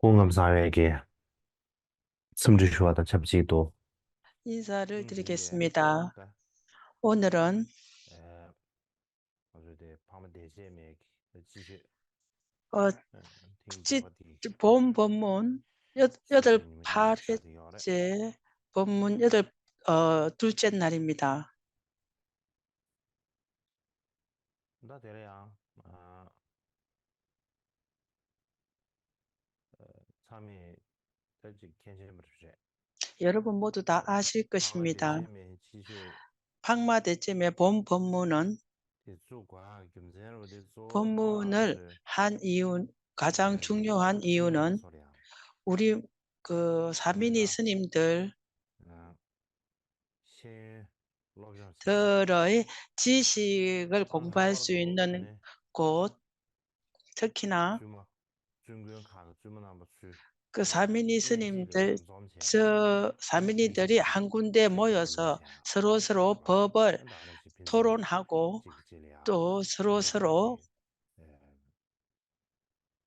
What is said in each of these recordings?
공감사회에게 섬주시하다 잡지도 인사를 음, 드리겠습니다. 다 오늘은 에, 어제 밤에 대제맥 지시 어, 팅자가 디 본 법문 여덟 시신님이 샤디 요래 팔회째 법문 둘째 날입니다. 나 데려야 아 참이 될지 괜찮은 버리지 여러분 모두 다 아실 밤에 것입니다. 대제맥 지시 방마대쯤의 본 법문은 대주과 김전으로 대조 법문을 다스 한 이유, 가장 중요한 중요한 이유는 소리야 우리 사민이 내가 스님들의 시 로션스 지식을 공부할 수 산사바도 있는 아니 곳, 특히나 주마 중국은 가 주문 한번 주 그 사민이 이지가 스님들, 점점체 저 사민이들이 이지지 한 군데 모여서 제거들이야 서로 법을 안다 안에서 빈지 토론하고 지기질이야 또 서로 지기다지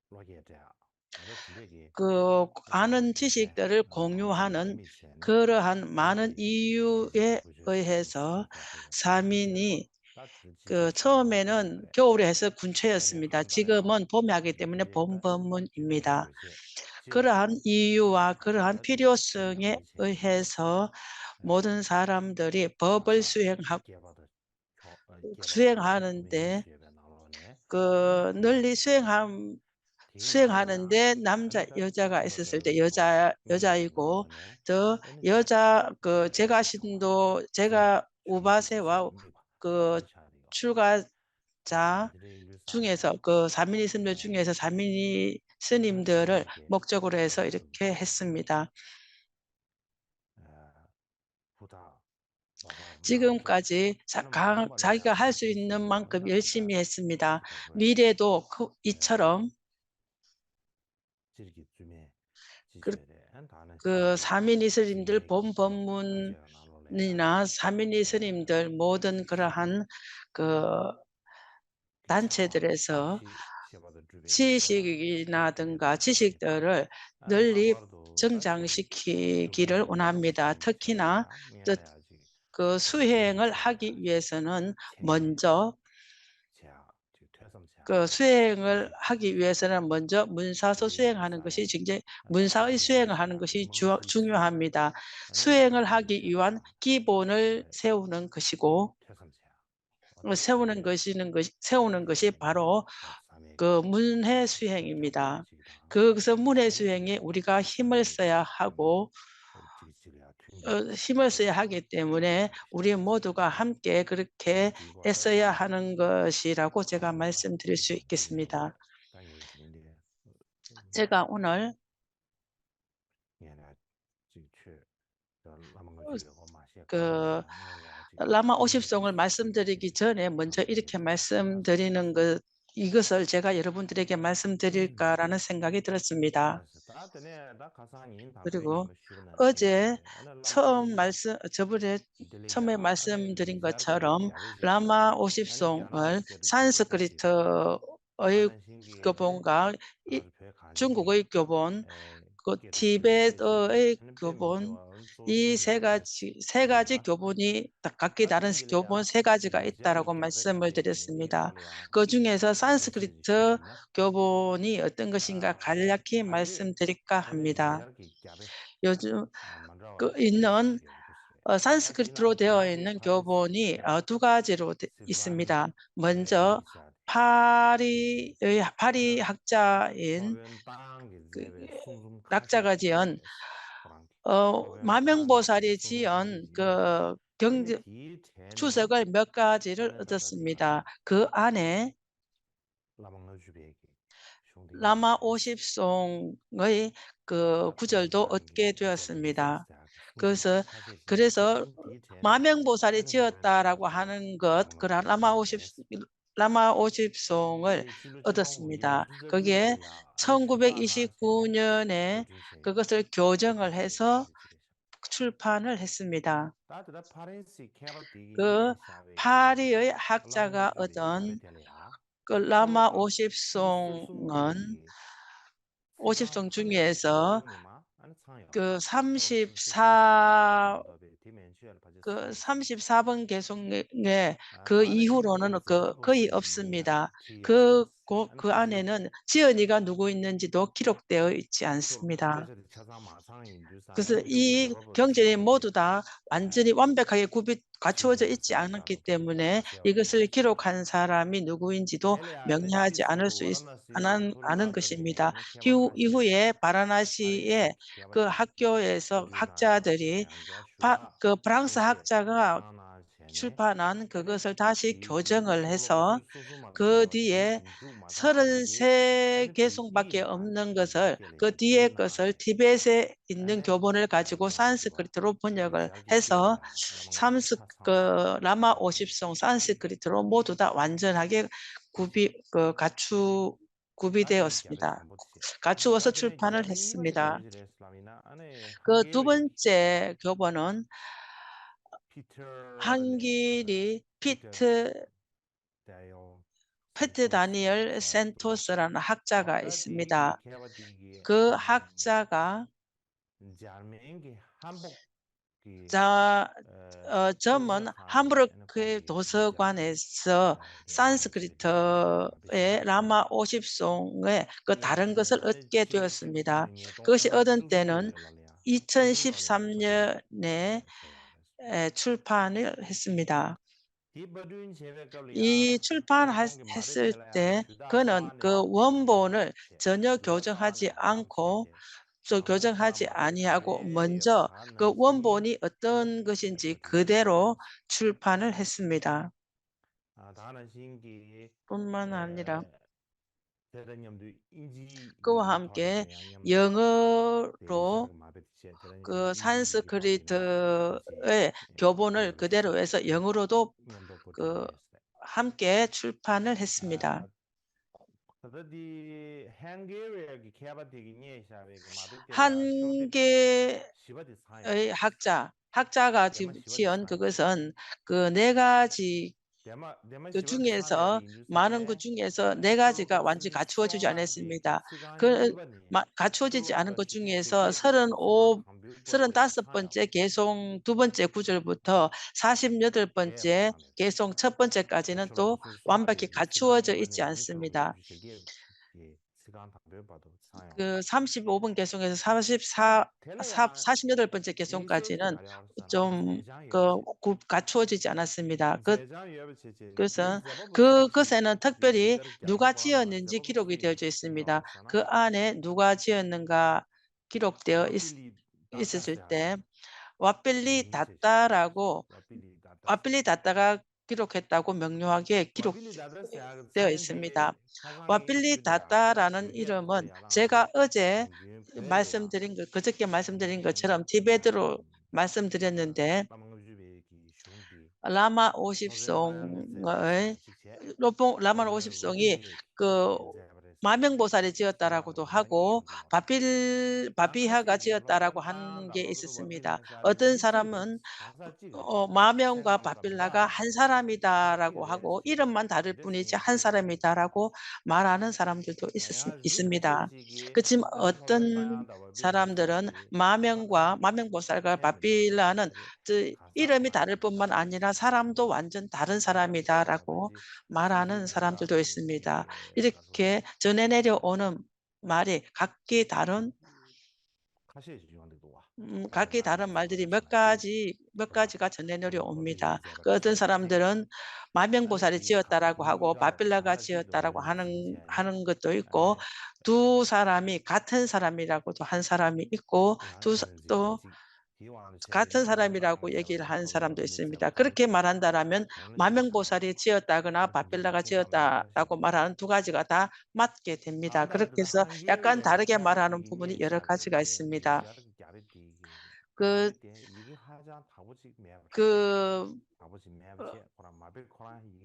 로게자 내가 진짜기 아는 제 지식들을 아무지 공유하는 재미있네 그러한 많은 다지 이유에 부주시 의해서 스타트가 되지 사민이 다 지지 시간하고 처음에는 그래 겨울에 해서 아니 군체였습니다. 한달이야 지금은 봄에 하기 때문에 지지 지지 봄법문입니다. 것이 지 그러한 이유와 그러한 다지다 필요성에 지나니 제 의해서 모든 사람들이 법을 아싸 개발도 교민이 수행하는데 수업에 나오네 널리 디나로야 수행하는데 남자 아니다 여자가 있었을 지치버들 때 소 교민이 여자이고 나오네 또 얘는 여자 제가 샤디 좋아 신도 주 제가 주기지 우바세와 수행비바 그 디 샤디요 출가자 디레 일사야 중에서 사민이 스님들 중에서 사민이 스님들을 사미에게 목적으로 해서 이렇게 말씀드리게 했습니다. 부다 맞아 나오지 지금까지 나는 말도 자기가 말이야 할 수 있는 지시 만큼 한다 한다 열심히 했습니다. 지기다 그 미래도 이처럼 지기 쯤에 그, 지시에 다는 지기 사민이 스님들 본 지맥기 법문이나 아재가 나올래야 사민이 스님들 모든 그러한 그 기차와 단체들에서 시바도 주베기 소라 지식이나든가 디레다지 지식들을 아니 널리 바바르도 다시 정장시키기를 주베기 원합니다. 특히나 지시야 또 미안해야지 수행을 하기 지시야지 위해서는 체 먼저 자 퇴섬차 수행을 지시 하기 위해서는 먼저 문사서 디레 수행하는 것이 일사야 굉장히 안다 문사의 디레 수행을 하는 일사 것이 멍실지 중요합니다. 아니 수행을 하기 위한 디레샤야 기본을 세우는 것이고 퇴섬차 어디 세우는 것이 바로 사맥기 문해 자기 수행입니다. 지기다 그래서 문해 아니지 수행에 우리가 힘을 써야 사맥기 하고 지기지기야 튕기 힘을 써야 하기 때문에 우리 모두가 함께 그렇게 디과 애써야 따지 하는 것이라고 제가 아싸 말씀드릴 수 디레오레 있겠습니다. 땅이 지는데 제가 오늘 얘네 지취 라망을 주고 마시아 그 가르마야 내야지 라마 딩기 50송을 말씀드리기 전에 먼저 이렇게 아싸메기 말씀드리는 이것을 제가 여러분들에게 말씀드릴까라는 생각이 들었습니다. 알았어 따뜻해 나 가상인 담배기 그리고 뭐 쉬고는 어제 아나 라마 저번에 처음에 딜리야 아나 말씀드린 디자르기 것처럼 야베시 라마 아니 피아노 50송을 쉐르 디레다지 산스크리트의 아는 신기에 교본과 아주 배 간지기 중국의 교본, 끼를 줄지지 티베트의 하는 교본, 배면서 이 소승이네 세 가지 지게바 교본이 각기 다른 교본 따뜻해질이야 세 가지가 디자르기 있다라고 갸베 말씀을 간지기네 드렸습니다. 끼발이야 그 중에서 미치지 산스크리트 쉬겠네 교본이 어떤 것인가 아 간략히 아니 말씀드릴까 얘는 합니다. 디자르기 갸베 요즘 만들어 있는 쉬게 그랬어요 산스크리트로 따지나 되어 디자르기 있는 파렌시 교본이 케바 두 가지로 스바니 있습니다. 먼저 일샤 지지 파리 아나 학자인 소변 빵이 그 제베 숭숭 락자가 카제지 지은 프랑키 소변 빵이 제베 마명보살이 숭숭 지은 카제지 이제 아니 경제 디 테네 주석을 몇 가지를 아는 다다디가 얻었습니다. 그 안에 라방너 주베기 숑딩이 라마 제베 50송의 따뜻한 구절도 빵기 얻게 제베 되었습니다. 섹스다 숭숭 그래서 카제지 그래서 아니 디 테네 마명보살이 아는 디베 지었다라고 섹스 하는 것, 라방너 그런 주베기 라마 50송을 디 줄루치동 얻었습니다. 위에서 그게 비발이야 아니 스바나 제 1929년에 고준세 그것을 교정을 고준세 해서 지지게 출판을 했습니다. 따뜻한 파렌시 그 캐럿디기 샤베기 파리의 라방너 학자가 주베기 얻은 샤베텔이야 라마 쇼가 50송은 수숭베기 50송 중에서 그 34번 개송에 그 이후로는 거의 없습니다. 그 안에는 지연이가 누구 있는지도 기록되어 있지 않습니다. 그래서 이 경전이 모두 다 완전히 완벽하게 갖추어져 있지 않았기 때문에 이것을 기록한 사람이 누구인지도 명료하지 않은 것입니다. 이후에 바라나시의 그 학교에서 학자들이 그 프랑스 학자가 출판한 그것을 다시 교정을 해서 그 뒤에 33개송밖에 없는 것을 그 뒤에 것을 티벳에 있는 교본을 가지고 산스크리트로 번역을 해서 라마 50송 산스크리트로 모두 다 완전하게 구비되었습니다. 갖추어서 출판을 했습니다. 그 두 번째 교본은 한길이 페트 다니엘 센토스라는 학자가 있습니다. 그 학자가 점은 함부르크 도서관에서 산스크리트의 라마 50송의 그 다른 것을 얻게 되었습니다. 그것이 얻은 때는 2013년에 출판을 했습니다. 이 출판했을 때 그는 그 원본을 전혀 교정하지 아니하고 먼저 그 원본이 어떤 것인지 그대로 출판을 했습니다. 뿐만 아니라 그와 함께 영어로 그 산스크리트의 교본을 그대로 해서 영어로도 함께 출판을 했습니다. 한계의 학자가 지은 그것은 그 네 가지 그 중에서 많은 것 중에서 네 가지가 완전히 갖추어지지 않았습니다. 갖추어지지 않은 것 중에서 35번째 개송 두 번째 구절부터 48번째 개송 첫 번째까지는 또 완벽히 갖추어져 있지 않습니다. 그 35번 개송에서 48번째 개송까지는 좀 갖추어지지 않았습니다. 그래서 그것에는 특별히 누가 지었는지 기록이 되어져 있습니다. 그 안에 누가 지었는가 기록되어 있었을 때 와필리 다따가 기록했다고 명료하게 기록되어 있습니다. 와필리 다따라는 이름은 제가 그저께 말씀드린 것처럼 티베트로 말씀드렸는데 라마 50송이 그 마명보살이 지었다라고도 하고 바비하가 지었다라고 하는 게 있었습니다. 어떤 사람은 마명과 바빌라가 한 사람이다라고 하고 이름만 다를 뿐이지 한 사람이다라고 말하는 사람들도 있습니다. 그렇지만 어떤 사람들은 마명보살과 바빌라는 이름이 다를 뿐만 아니라 사람도 완전 다른 사람이다라고 말하는 사람들도 있습니다. 이렇게 전해 내려오는 말이 각기 다른 말들이 몇 가지가 전해 내려옵니다. 그 어떤 사람들은 마명보살이 지었다라고 하고 바빌라가 지었다라고 하는 것도 있고 두 사람이 같은 사람이라고도 한 사람이 있고 또 같은 사람이라고 얘기를 하는 사람도 있습니다. 그렇게 말한다라면 마명보살이 지었다거나 바빌라가 지었다라고 말하는 두 가지가 다 맞게 됩니다. 그렇게 해서 약간 다르게 말하는 부분이 여러 가지가 있습니다.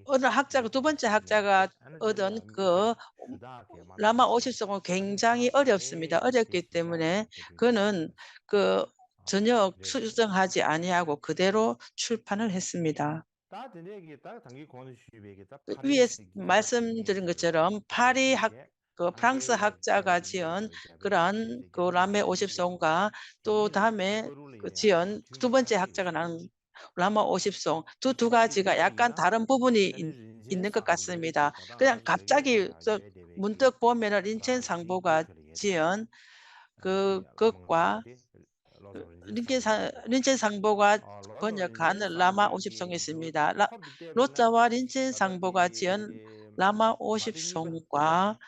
어느 두 번째 학자가 얻은 그 라마 50송은 굉장히 어렵습니다. 어렵기 때문에 그는 전혀 수정하지 아니하고 그대로 출판을 했습니다. 위에 말씀드린 것처럼 그 프랑스 학자가 지은 그러한 그 라메 50송과 또 다음에 그 지은 두 번째 학자가 나온 라마 50송 두 가지가 약간 다른 부분이 있는 것 같습니다. 그냥 갑자기 문득 보면은 린첸상보가 지은 그것과 린첸상보가 번역한 라마 50송이 있습니다. 로자와 린첸상보가 지은 라마 50송과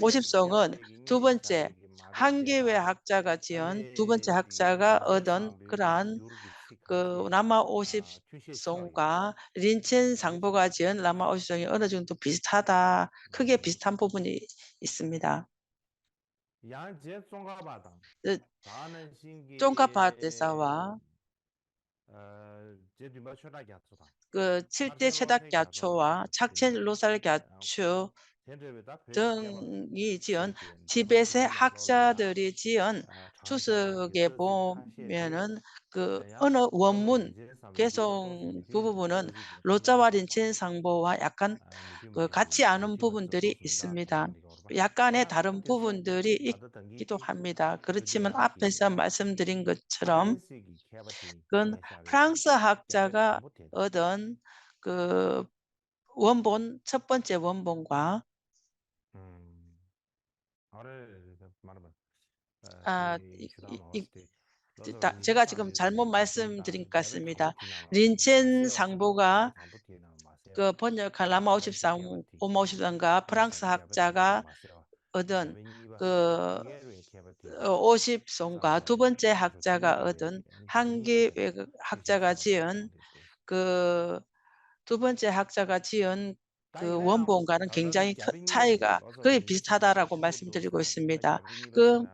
50송은 두 번째 한계외 학자가 지은 두 번째 학자가 얻은 그러한 그 라마 50송과 린첸 상보가 지은 라마 50송이 어느 정도 비슷하다, 크게 비슷한 부분이 있습니다. 쫑카파 대사와 그 7대 최닥 야초와 착첸 로살 야초 등이 지은 티벳의 학자들이 지은 주석에 보면은 그 어느 원문 개성 부분은 로자와 린첸 상보와 약간 그 같지 않은 부분들이 있습니다. 약간의 다른 부분들이 있기도 합니다. 그렇지만 앞에서 말씀드린 것처럼 그건 프랑스 학자가 얻은 그 원본 첫 번째 원본과 제가 지금 잘못 말씀드린 것 같습니다. 린첸 상보가 그 번역한 라마 50상과 프랑스 학자가 얻은 그 50송과 두 번째 학자가 얻은 한기 학자가 지은 그 두 번째 학자가 지은 그 원본과는 굉장히 차이가 거의 비슷하다라고 말씀드리고 있습니다. 그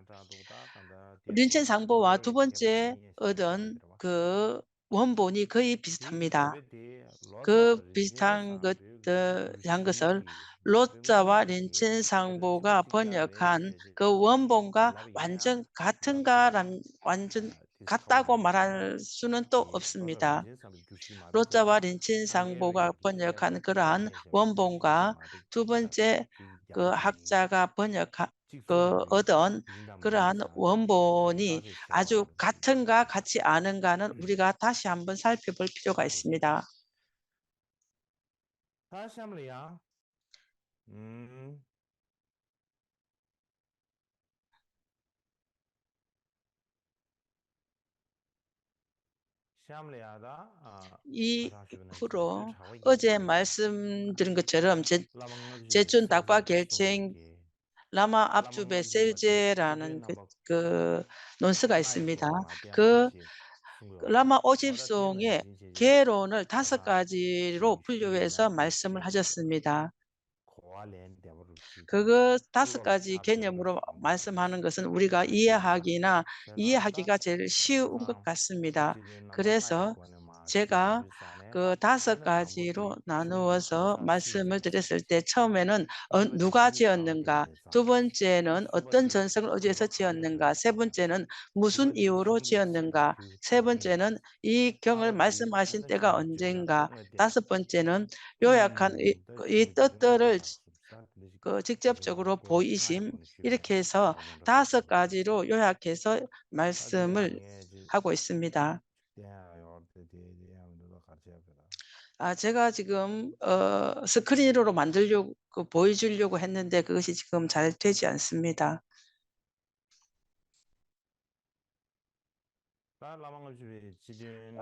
린첸 상보와 두 번째 얻은 그 원본이 거의 비슷합니다. 그 비슷한 것을 로자와 린첸 상보가 번역한 그 원본과 완전 완전 같다고 말할 수는 또 없습니다. 로자와 린첸 상보가 번역한 그러한 원본과 두 번째 그 학자가 번역한 얻은 그러한 원본이 아주 같은가 같지 않은가는 우리가 다시 한번 살펴볼 필요가 있습니다. 이후로 어제 말씀드린 것처럼 제춘 닥바 겔챙 라마 압주베 셀제라는 그 논스가 있습니다. 그 라마 50송의 개론을 5가지로 분류해서 말씀을 하셨습니다. 그거 5가지 개념으로 말씀하는 것은 우리가 이해하기가 제일 쉬운 것 같습니다. 그래서 제가 그 5가지로 나누어서 말씀을 드렸을 때 처음에는 누가 지었는가, 두 번째는 어떤 전성을 의지해서 지었는가, 세 번째는 무슨 이유로 지었는가, 세 번째는 이 경을 말씀하신 때가 언젠가, 다섯 번째는 요약한 이 뜻들을 직접적으로 보이심, 이렇게 해서 5가지로 요약해서 말씀을 하고 있습니다. 제가 지금 스크린으로 보여주려고 했는데 그것이 지금 잘 되지 않습니다.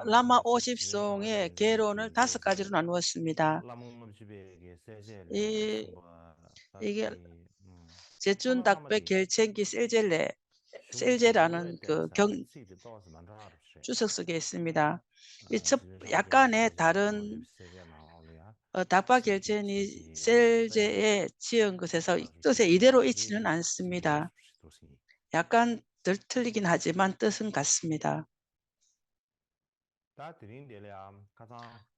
라마 50송의 개론을 5가지로 나누었습니다. 이게 제춘 닥베 겔챙기 셀제라는 그 주석 속에 있습니다. 약간의 다른 닥바 겔첸이 셀제에 지은 것에서 뜻에 이대로 있지는 않습니다. 약간 덜 틀리긴 하지만 뜻은 같습니다.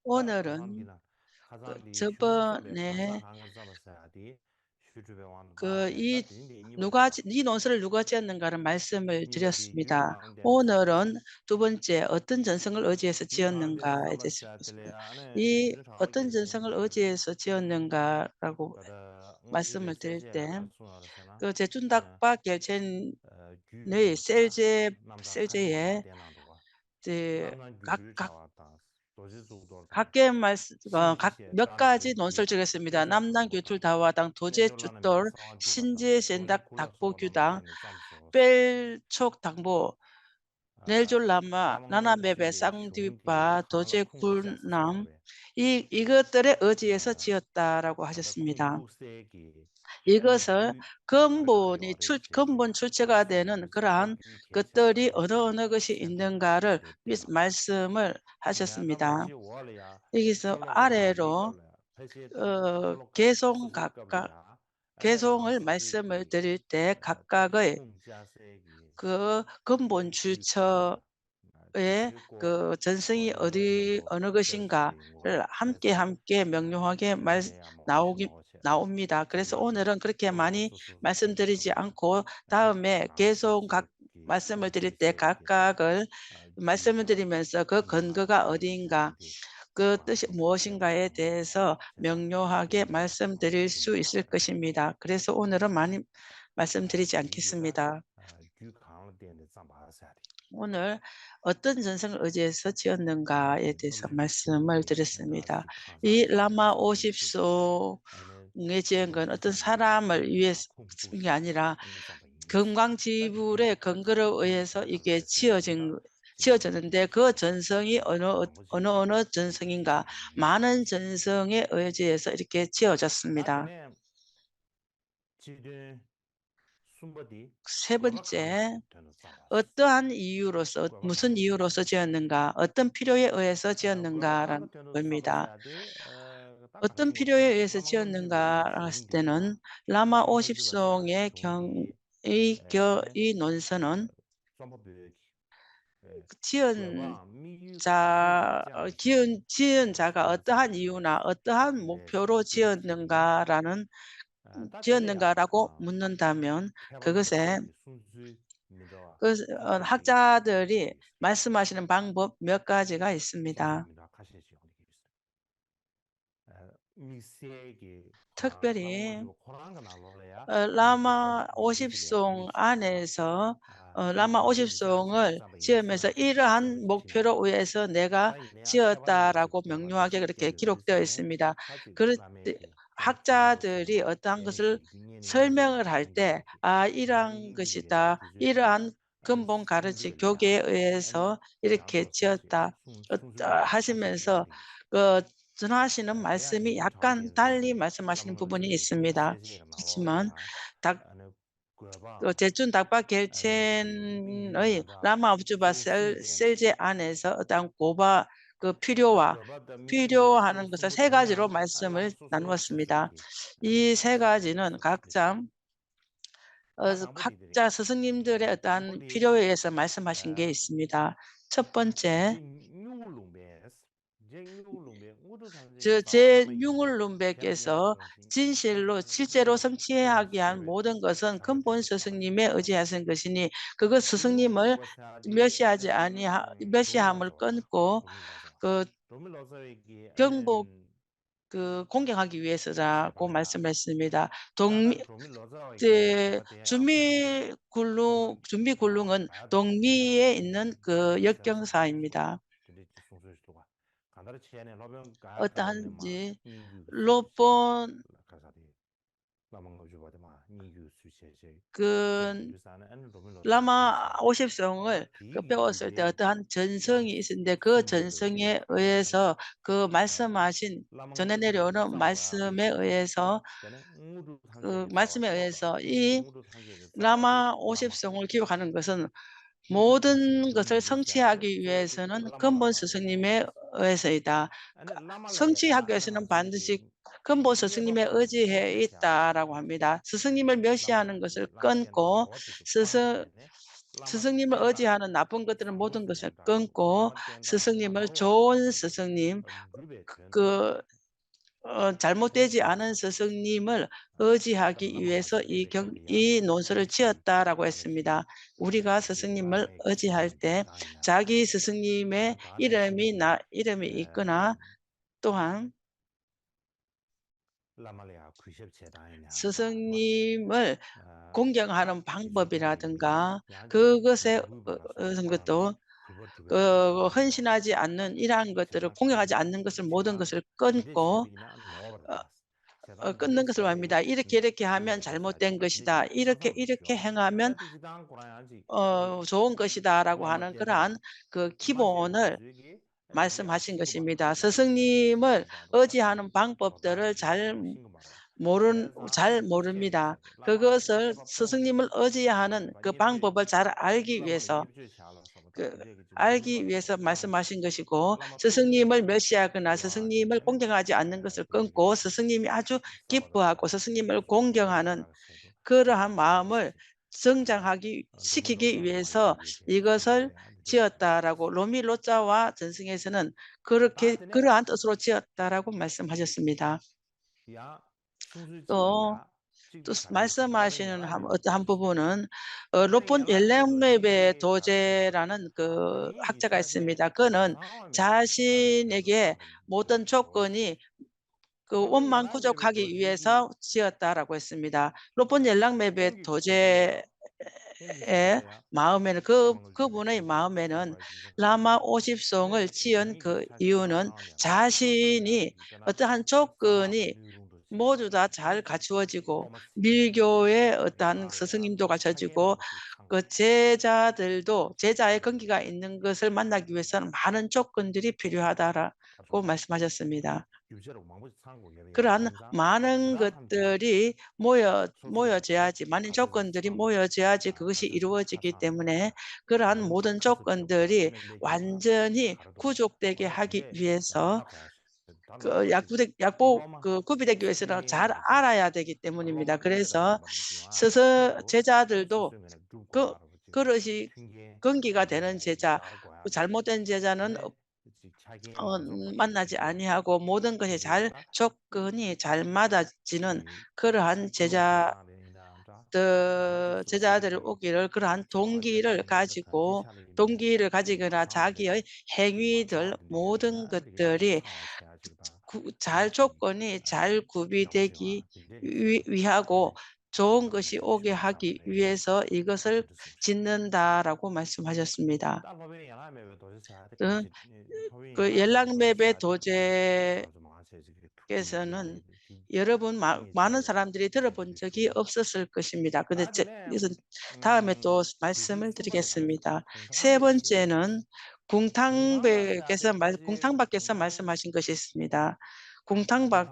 오늘은 저번에 이 이 논서를 누가 지었는가를 말씀을 드렸습니다. 오늘은 두 번째 어떤 전성을 의지해서 지었는가에 대해서 보겠습니다. 이 어떤 전성을 의지해서 지었는가라고 말씀을 드릴 때 그 제춘닥박 결첸의 셀제의 이제 각계 말씀 각 몇 가지 논설을 주겠습니다. 남남 교툴 다화당 도제 주돌 신제 센닥 닥보 규당 뺄촉 당보 넬졸 라마 나나베베 쌍디바 도제 굴남 이것들에 의지해서 지었다라고 하셨습니다. 이것을 근본 출처가 되는 그러한 것들이 어느 것이 있는가를 말씀을 하셨습니다. 여기서 아래로 개송을 말씀을 드릴 때 각각의 그 근본 출처의 그 전성이 어느 것인가를 함께 명료하게 나옵니다. 그래서 오늘은 그렇게 많이 말씀드리지 않고 다음에 계속 말씀을 드릴 때 각각을 말씀을 드리면서 그 근거가 어디인가 그 뜻이 무엇인가에 대해서 명료하게 말씀드릴 수 있을 것입니다. 그래서 오늘은 많이 말씀드리지 않겠습니다. 오늘 어떤 전성을 의지해서 지었는가에 대해서 말씀을 드렸습니다. 이 라마 50송에 지은 건 어떤 사람을 위해서 게 아니라 금강지불의 근거를 의해서 이게 지어졌는데 그 전성이 어느 전성인가 많은 전성에 의지해서 이렇게 지어졌습니다. 세 번째, 어떠한 이유로서 무슨 이유로서 지었는가 어떤 필요에 의해서 지었는가라는 겁니다. 어떤 필요에 의해서 지었는가 했을 때는 라마 50송의 이 논서는 지은 자가 어떠한 이유나 어떠한 목표로 지었는가라고 묻는다면 그것에 학자들이 말씀하시는 방법 몇 가지가 있습니다. 특별히 라마 50송 안에서 라마 50송을 지으면서 이러한 목표로 위해서 내가 지었다라고 명료하게 그렇게 기록되어 있습니다. 그럴 때 학자들이 어떠한 것을 설명을 할 때 이러한 것이다. 이러한 근본 가르치 교계에 의해서 이렇게 지었다 하시면서 전하시는 말씀이 약간 달리 말씀하시는 부분이 있습니다. 그렇지만 제춘 닥박 겔첸의 라마 업주바 셀제 안에서 어떤 필요하는 것을 세 가지로 말씀을 나누었습니다. 이 세 가지는 각자 각자 스승님들의 어떠한 필요에 의해서 말씀하신 게 있습니다. 첫 번째, 제6룰룸백에서 실제로 성취하기 위한 모든 것은 근본 스승님에 의지하신 것이니 그것 스승님을 멸시함을 끊고 그 공경하기 위해서라고 말씀했습니다. 준비굴릉은 동미에 있는 그 역경사입니다. 어떠한지 로본 라마 50송을 배웠을 때 어떠한 전성이 있었는데 그 전성에 의해서 그 말씀하신 전해 내려오는 말씀에 의해서 이 라마 50송을 기록하는 것은 모든 것을 성취하기 위해서는 근본 스승님에 의해서이다. 성취하기 위해서는 반드시 근본 스승님에 의지해 있다라고 합니다. 스승님을 멸시하는 것을 끊고 스승님을 의지하는 나쁜 것들은 모든 것을 끊고 스승님을 좋은 스승님 잘못되지 않은 스승님을 의지하기 위해서 이 논서를 지었다라고 했습니다. 우리가 스승님을 의지할 때 자기 스승님의 이름이 있거나 또한 스승님을 공경하는 방법이라든가 그것에 어떤 것도 헌신하지 않는 이러한 것들을 공경하지 않는 것을 모든 것을 끊고 끊는 것을 말합니다. "이렇게 이렇게 하면 잘못된 것이다. 이렇게 이렇게 행하면 좋은 것이다."라고 하는 그러한 그 기본을 말씀하신 것입니다. 스승님을 의지하는 방법들을 잘 모릅니다. 그것을 스승님을 의지하는 그 방법을 잘 그 알기 위해서 말씀하신 것이고 스승님을 멸시하거나 스승님을 공경하지 않는 것을 끊고 스승님이 아주 기뻐하고 스승님을 공경하는 그러한 마음을 시키기 위해서 이것을 지었다라고 로자와 전승에서는 그러한 뜻으로 지었다라고 말씀하셨습니다. 또 말씀하시는 어떠한 부분은 로폰 옐렘맵의 도제라는 그 학자가 있습니다. 그는 자신에게 모든 조건이 그 원만 구족하기 위해서 지었다라고 했습니다. 로폰 옐랑맵의 도제의 마음에는 그분의 마음에는 라마 50송을 지은 그 이유는 자신이 어떠한 조건이 모두 다 잘 갖추어지고 밀교의 어떠한 스승님도 갖춰지고 그 제자의根기가 있는 것을 만나기 위해서는 많은 조건들이 필요하다라고 말씀하셨습니다. 그러한 많은 것들이 모여져야지 많은 조건들이 모여져야지 그것이 이루어지기 때문에 그러한 모든 조건들이 완전히 구족되게 하기 위해서 구비되기 위해서는 잘 알아야 되기 때문입니다. 그래서 제자들도 그 그릇이 건기가 되는 제자, 잘못된 제자는 만나지 아니하고 모든 것이 조건이 잘 맞아지는 그러한 제자들을 오기를 그러한 동기를 가지거나 자기의 행위들 모든 것들이 조건이 잘 구비되기 위하고 좋은 것이 오게 하기 위해서 이것을 짓는다라고 말씀하셨습니다. 어, 그 연락맵의 도제께서는 여러분 많은 사람들이 들어본 적이 없었을 것입니다. 근데 이것은 다음에 또 말씀을 드리겠습니다. 세 번째는 공탕박께서 말씀하신 것이 있습니다. 공탕박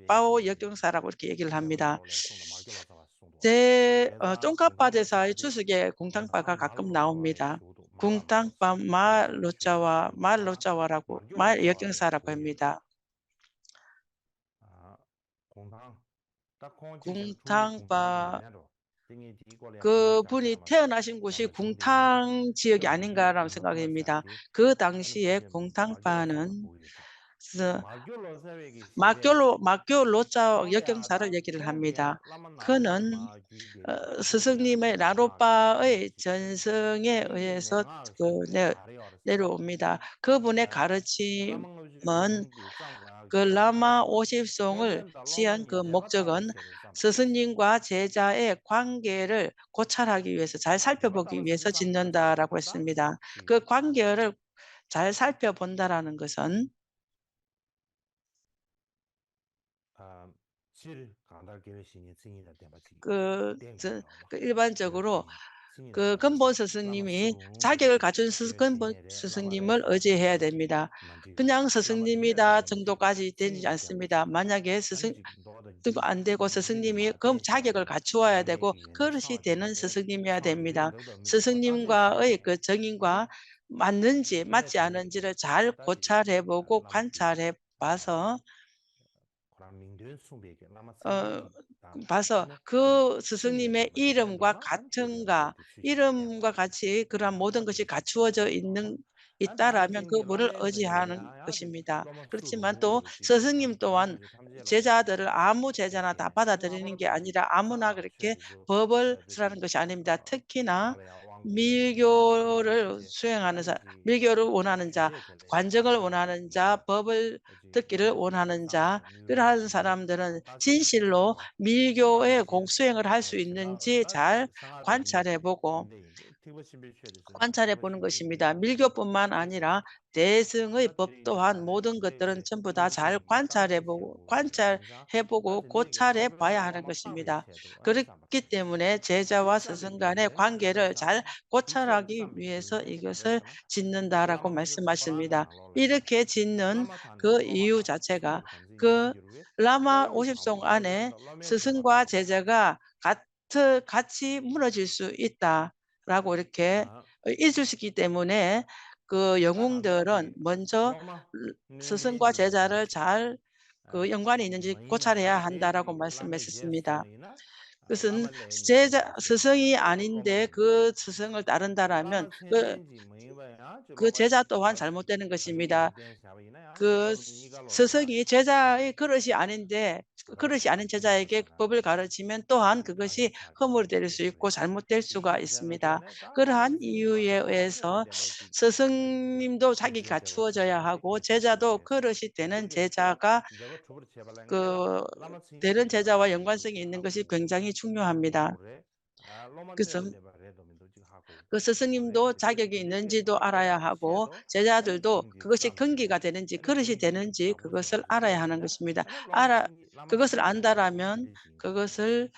파오 역경사라고 이렇게 얘기를 합니다. 쫑카파 대사의 추석에 공탕바가 가끔 나옵니다. 공탕바 말로자와라고 말 역경사라고 합니다. 공탕바 그분이 태어나신 곳이 공탕 지역이 아닌가라는 생각이 듭니다. 그 당시에 공탕바는 마교 로자 역경사를 얘기를 합니다. 그는 스승님의 라로빠의 전승에 의해서 내려옵니다. 그분의 가르침은 그 라마 50송을 시한 그 목적은 스승님과 제자의 관계를 고찰하기 위해서 잘 살펴보기 위해서 짓는다라고 했습니다. 그 관계를 잘 살펴본다라는 것은 일반적으로 그 근본 스승님이 자격을 갖춘 근본 스승님을 의지해야 됩니다. 그냥 스승님이다 정도까지 되지 않습니다. 만약에 안 되고 스승님이 그럼 자격을 갖추어야 되고 그릇이 되는 스승님이어야 됩니다. 스승님과의 그 정인과 맞는지 맞지 않은지를 잘 고찰해보고 관찰해 봐서 그 스승님의 이름과 같이 그러한 모든 것이 갖추어져 있다라면 그분을 의지하는 것입니다. 그렇지만 또 스승님 또한 제자들을 아무 제자나 다 받아들이는 게 아니라 아무나 그렇게 법을 쓰라는 것이 아닙니다. 특히나 밀교를 수행하는 밀교를 원하는 자, 관정을 원하는 자, 법을 듣기를 원하는 자, 그러한 사람들은 진실로 밀교의 공수행을 할 수 있는지 잘 관찰해 보고 관찰해 보는 것입니다. 밀교뿐만 아니라 대승의 법 또한 모든 것들은 전부 다 잘 관찰해 보고 고찰해 봐야 하는 것입니다. 그렇기 때문에 제자와 스승 간의 관계를 잘 고찰하기 위해서 이것을 짓는다라고 말씀하십니다. 이렇게 짓는 그 이유 자체가 그 라마 50송 안에 스승과 제자가 같이 무너질 수 있다라고 이렇게 있을 수 있기 때문에 그 영웅들은 먼저 스승과 제자를 잘 그 연관이 있는지 고찰해야 한다라고 말씀했었습니다. 그것은 스승이 아닌데 그 스승을 따른다라면 그 제자 또한 잘못되는 것입니다. 그 스승이 제자의 그릇이 아닌데 그릇이 아닌 제자에게 법을 가르치면 또한 그것이 허물이 될 수 있고 잘못될 수가 있습니다. 그러한 이유에 의해서 스승님도 자기가 갖추어져야 하고 제자도 그릇이 되는 제자가 그 되는 제자와 연관성이 있는 것이 굉장히 중요합니다. 그래서 그 스승님도 자격이 있는지도 알아야 하고 제자들도 그것이 근기가 되는지 그릇이 되는지 그것을 알아야 하는 것입니다. 그것을 안다라면 그것을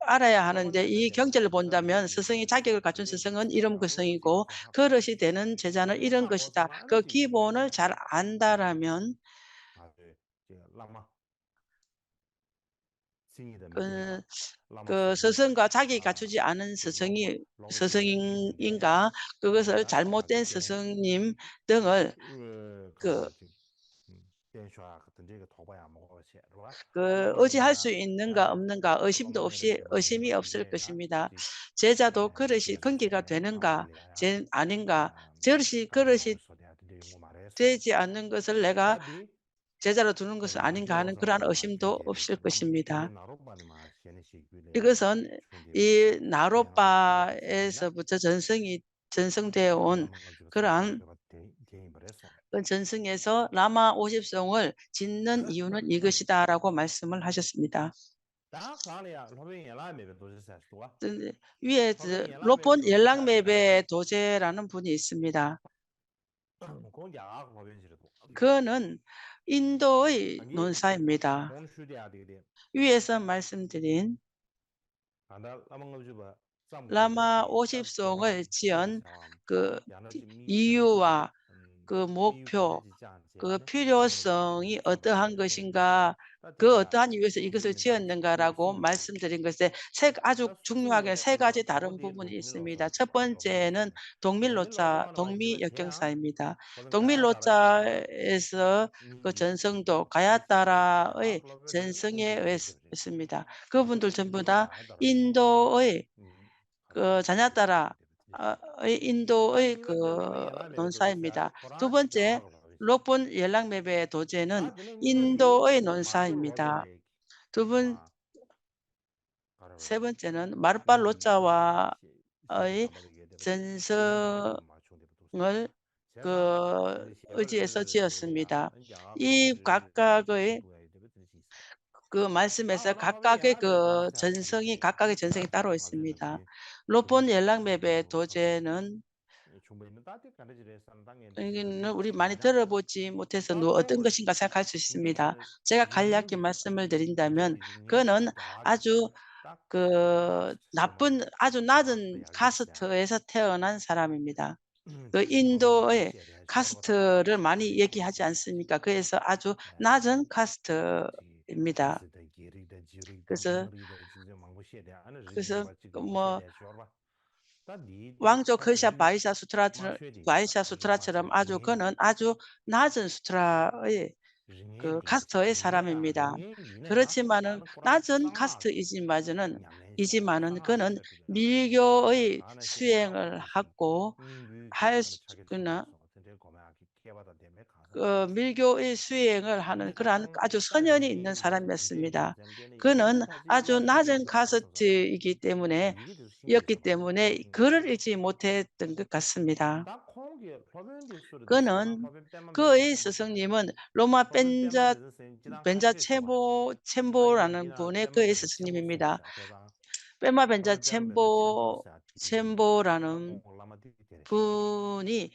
알아야 하는데 이 경제를 본다면 스승이 자격을 갖춘 스승은 이런 것이고 그릇이 되는 제자는 이런 것이다. 그 기본을 잘 안다라면 그 스승과 자기 갖추지 않은 스승인가 그것을 잘못된 스승님 등을 그 의지할 수 있는가 없는가 의심이 없을 것입니다. 제자도 그릇이 근기가 되는가 아닌가 그릇이 되지 않는 것을 내가 제자로 두는 것은 아닌가 하는 그러한 의심도 없을 것입니다. 이것은 이 나로바에서부터 전승되어 온 그러한 그 전승에서 라마 50송을 짓는 이유는 이것이다라고 말씀을 하셨습니다. 위에 로폰 열랑메베 도제라는 분이 있습니다. 그는 인도의 논사입니다. 위에서 말씀드린 라마 50송을 지은 그 이유와 그 목표, 그 필요성이 어떠한 것인가, 그 어떠한 이유에서 이것을 지었는가라고 말씀드린 것에 아주 중요하게 세 가지 다른 부분이 있습니다. 첫 번째는 동미역경사입니다. 동밀로자에서 그 전성도 가야따라의 전성에 의했습니다. 그분들 전부 다 인도의 그 자냐따라 인도의 그 논사입니다. 두 번째 록본 열랑메베 도제는 인도의 논사입니다. 세 번째는 마르팔로자와의 전성을 의지해서 지었습니다. 이 각각의 그 말씀에서 각각의 각각의 전성이 따로 있습니다. 로폰 열랑메베 도제는 여기는 우리 많이 들어보지 못해서 어떤 것인가 생각할 수 있습니다. 제가 간략히 말씀을 드린다면 그는 아주 아주 낮은 카스트에서 태어난 사람입니다. 그 인도의 카스트를 많이 얘기하지 않습니까? 그래서 아주 낮은 카스트입니다. 그래서 뭐 왕조 크샤 바이샤 수트라처럼 그는 아주 낮은 수트라의 그 카스트의 사람입니다. 그렇지만은 낮은 카스트이지만은 그는 밀교의 수행을 하고 그나 밀교의 수행을 하는 그러한 아주 선연이 있는 사람이었습니다. 그는 아주 낮은 카스트이기 때문에 였기 때문에 글을 읽지 못했던 것 같습니다. 그는 그의 스승님은 로마 벤자 챔보라는 분의 그의 스승님입니다. 빼마 벤자 챔보라는 분이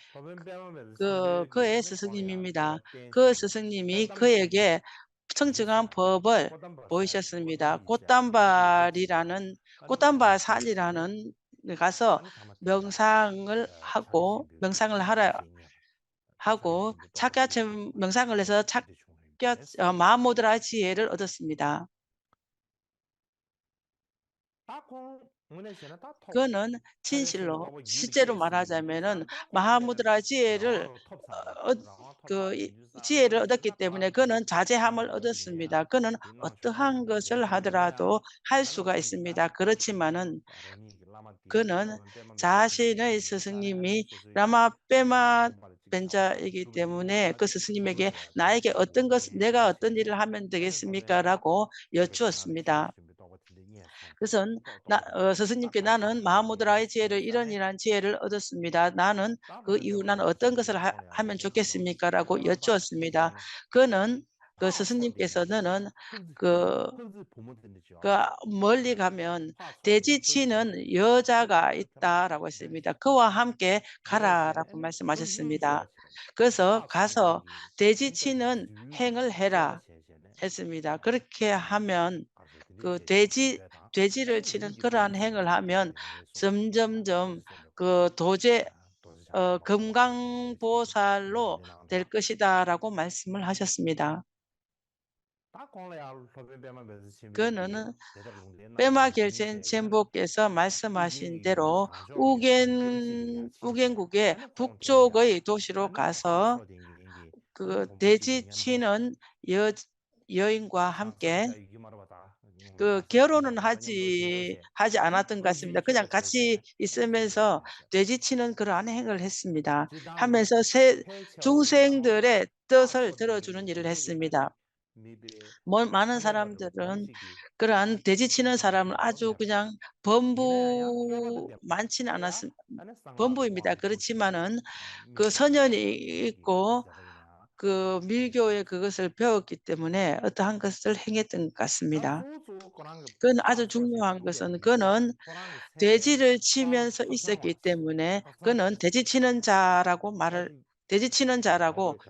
그의 스승님입니다. 그 스승님이 그에게 청정한 법을 보이셨습니다. 꽃담바 산이라는 데 가서 명상을 하라 하고 명상을 해서 마하모드라 지혜를 얻었습니다. 그는 진실로 실제로 말하자면은 마하무드라 지혜를 지혜를 얻었기 때문에 그는 자제함을 얻었습니다. 그는 어떠한 것을 하더라도 할 수가 있습니다. 그렇지만은 그는 자신의 스승님이 라마 빼마 벤자이기 때문에 그 스승님에게 내가 어떤 일을 하면 되겠습니까? 라고 여쭈었습니다. 그래서 스승님께 나는 마하무드라의 지혜를 이런 지혜를 얻었습니다. 나는 그 이후 나는 어떤 것을 하면 좋겠습니까? 라고 여쭈었습니다. 그 스승님께서는 멀리 가면 돼지 치는 여자가 있다라고 했습니다. 그와 함께 가라라고 말씀하셨습니다. 그래서 가서 돼지 치는 행을 해라 했습니다. 그렇게 하면 그 돼지를 치는 그러한 행을 하면 점점점 그 금강보살로 될 것이다라고 말씀을 하셨습니다. 그는 빼마 겔첸 첸보께서 말씀하신 대로 우겐국의 북쪽의 도시로 가서 그 돼지 치는 여인과 함께 결혼은 하지 않았던 것 같습니다. 그냥 같이 있으면서 돼지 치는 그러한 행을 했습니다. 하면서 중생들의 뜻을 들어주는 일을 했습니다. 많은 사람들은 그러한 돼지 치는 사람을 아주 그냥 많지는 않았습니다. 범부입니다. 그렇지만은 그 선연이 있고 그 밀교의 그것을 배웠기 때문에 어떠한 것을 행했던 것 같습니다. 그건 아주 중요한 것은 그는 돼지를 치면서 있었기 때문에 그는 돼지 치는 자라고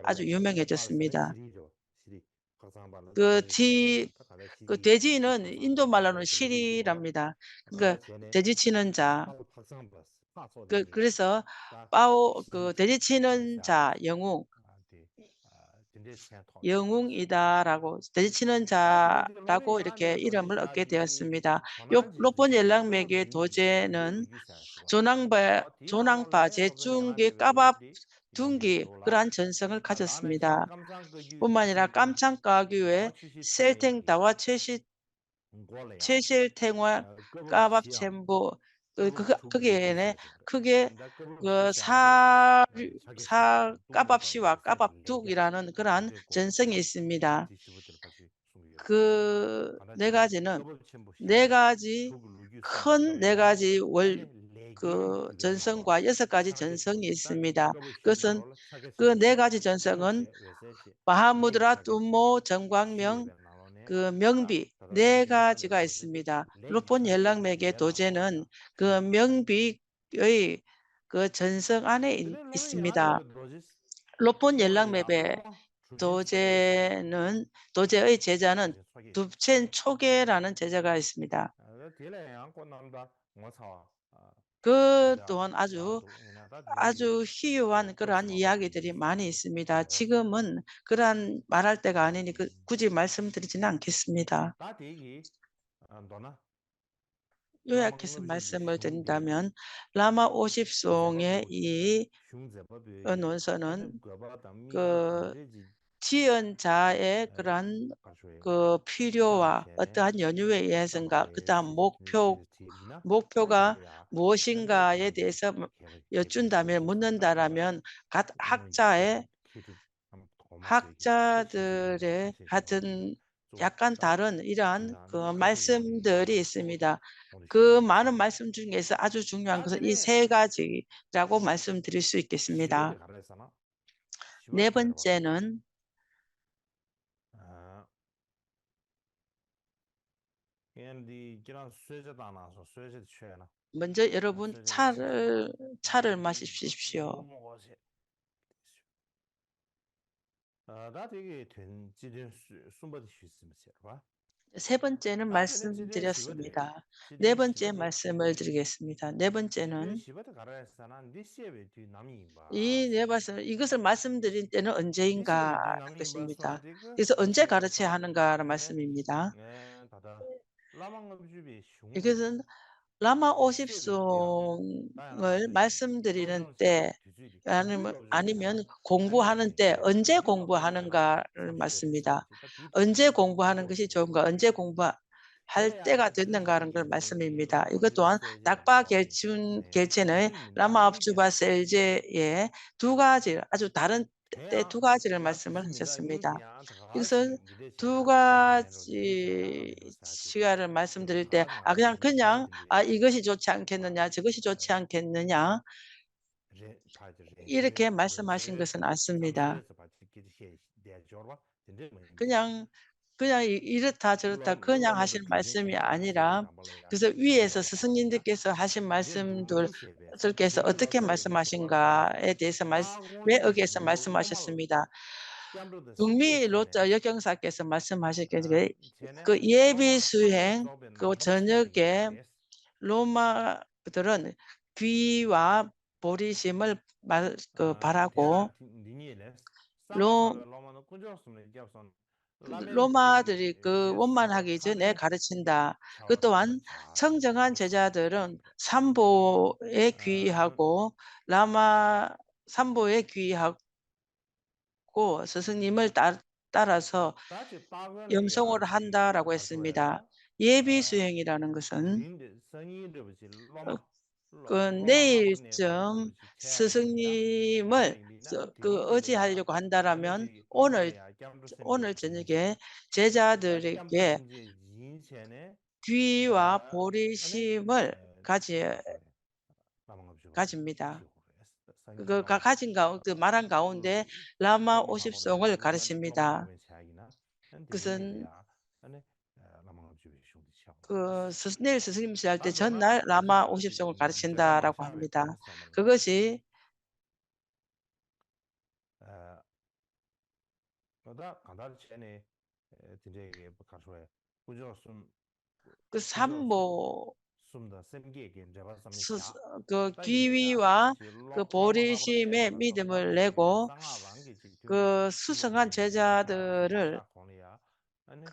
아주 유명해졌습니다. 그 돼지는 인도 말로는 시리랍니다. 그러니까 돼지 치는 자. 그래서 돼지 치는 자 영웅이다라고 돼지 치는 자라고 이렇게 이름을 얻게 되었습니다. 로폰 연락맥의 도제는 조낭파 제중기 까밥 둥기 그러한 전성을 가졌습니다. 뿐만 아니라 깜창가규의 셀탱다와 최실탱화 까밥챔부 거기에는 크게 까밥시와 까밥둑이라는 그러한 전성이 있습니다. 그 네 가지는 큰 네 가지 전성과 6가지 전성이 있습니다. 그것은 그 네 가지 전성은 마하무드라 뚜모 정광명 명비 네 가지가 있습니다. 로폰 연락맥의 도제는 그 명비의 그 전성 안에 있습니다. 로폰 연락맥의 도제의 제자는 둡첸 초계라는 제자가 있습니다. 그 또한 아주 희유한 그러한 이야기들이 많이 있습니다. 지금은 그러한 말할 때가 아니니 굳이 말씀드리지는 않겠습니다. 요약해서 말씀을 드린다면 라마 50송의 이 논서는 그 지연자의 그러한 그 필요와 어떠한 연유에 의해서인가 그다음 목표가 무엇인가에 대해서 묻는다라면 각 학자의 학자들의 하여튼 약간 다른 이러한 그 말씀들이 있습니다. 그 많은 말씀 중에서 아주 중요한 것은 이 세 가지라고 말씀드릴 수 있겠습니다. 네 번째는 먼저 여러분 차를 마십시오. 세 번째는 말씀드렸습니다. 네 번째 말씀을 드리겠습니다. 네 번째는 이것을 말씀드린 때는 언제인가 하는 것입니다. 그래서 언제 가르쳐야 하는가라는 말씀입니다. 이것은 라마 50송을 말씀드리는 때 아니면 공부하는 때 언제 공부하는가를 말씀입니다. 언제 공부하는 것이 좋은가, 언제 공부할 때가 됐는가 하는 걸 말씀입니다. 이것 또한 닥바 겔체의 라마 압주바 셀제의 두 가지 아주 다른 때 두 가지를 말씀을 하셨습니다. 이것은 두 가지 시간을 말씀드릴 때 그냥 이것이 좋지 않겠느냐, 저것이 좋지 않겠느냐 이렇게 말씀하신 것은 않습니다. 그냥 이렇다 저렇다 그냥 하신 말씀이 아니라 그래서 위에서 스승님들께서 하신 말씀들께서 어떻게 말씀하신가에 대해서 왜 여기에서 말씀하셨습니다. 북미 로저 여경사께서 말씀하셨기를 그 예비 수행 그 저녁에 로마들은 귀와 보리심을 바라고 로마들이 그 원만하기 전에 가르친다. 그 또한 청정한 제자들은 삼보에 귀하고 삼보에 귀하고 스승님을 따라서 염송을 한다라고 했습니다. 예비 수행이라는 것은 그 내일쯤 스승님을 의지하려고 한다라면 오늘 저녁에 제자들에게 귀와 보리심을 가집니다. 말한 가운데 라마 50송을 가르칩니다. 그것은 내일 스승님 시할 때 전날 라마 50송을 가르친다라고 합니다. 그것이 그 삼보 그 귀위와 그 보리심의 믿음을 내고 그 수성한 제자들을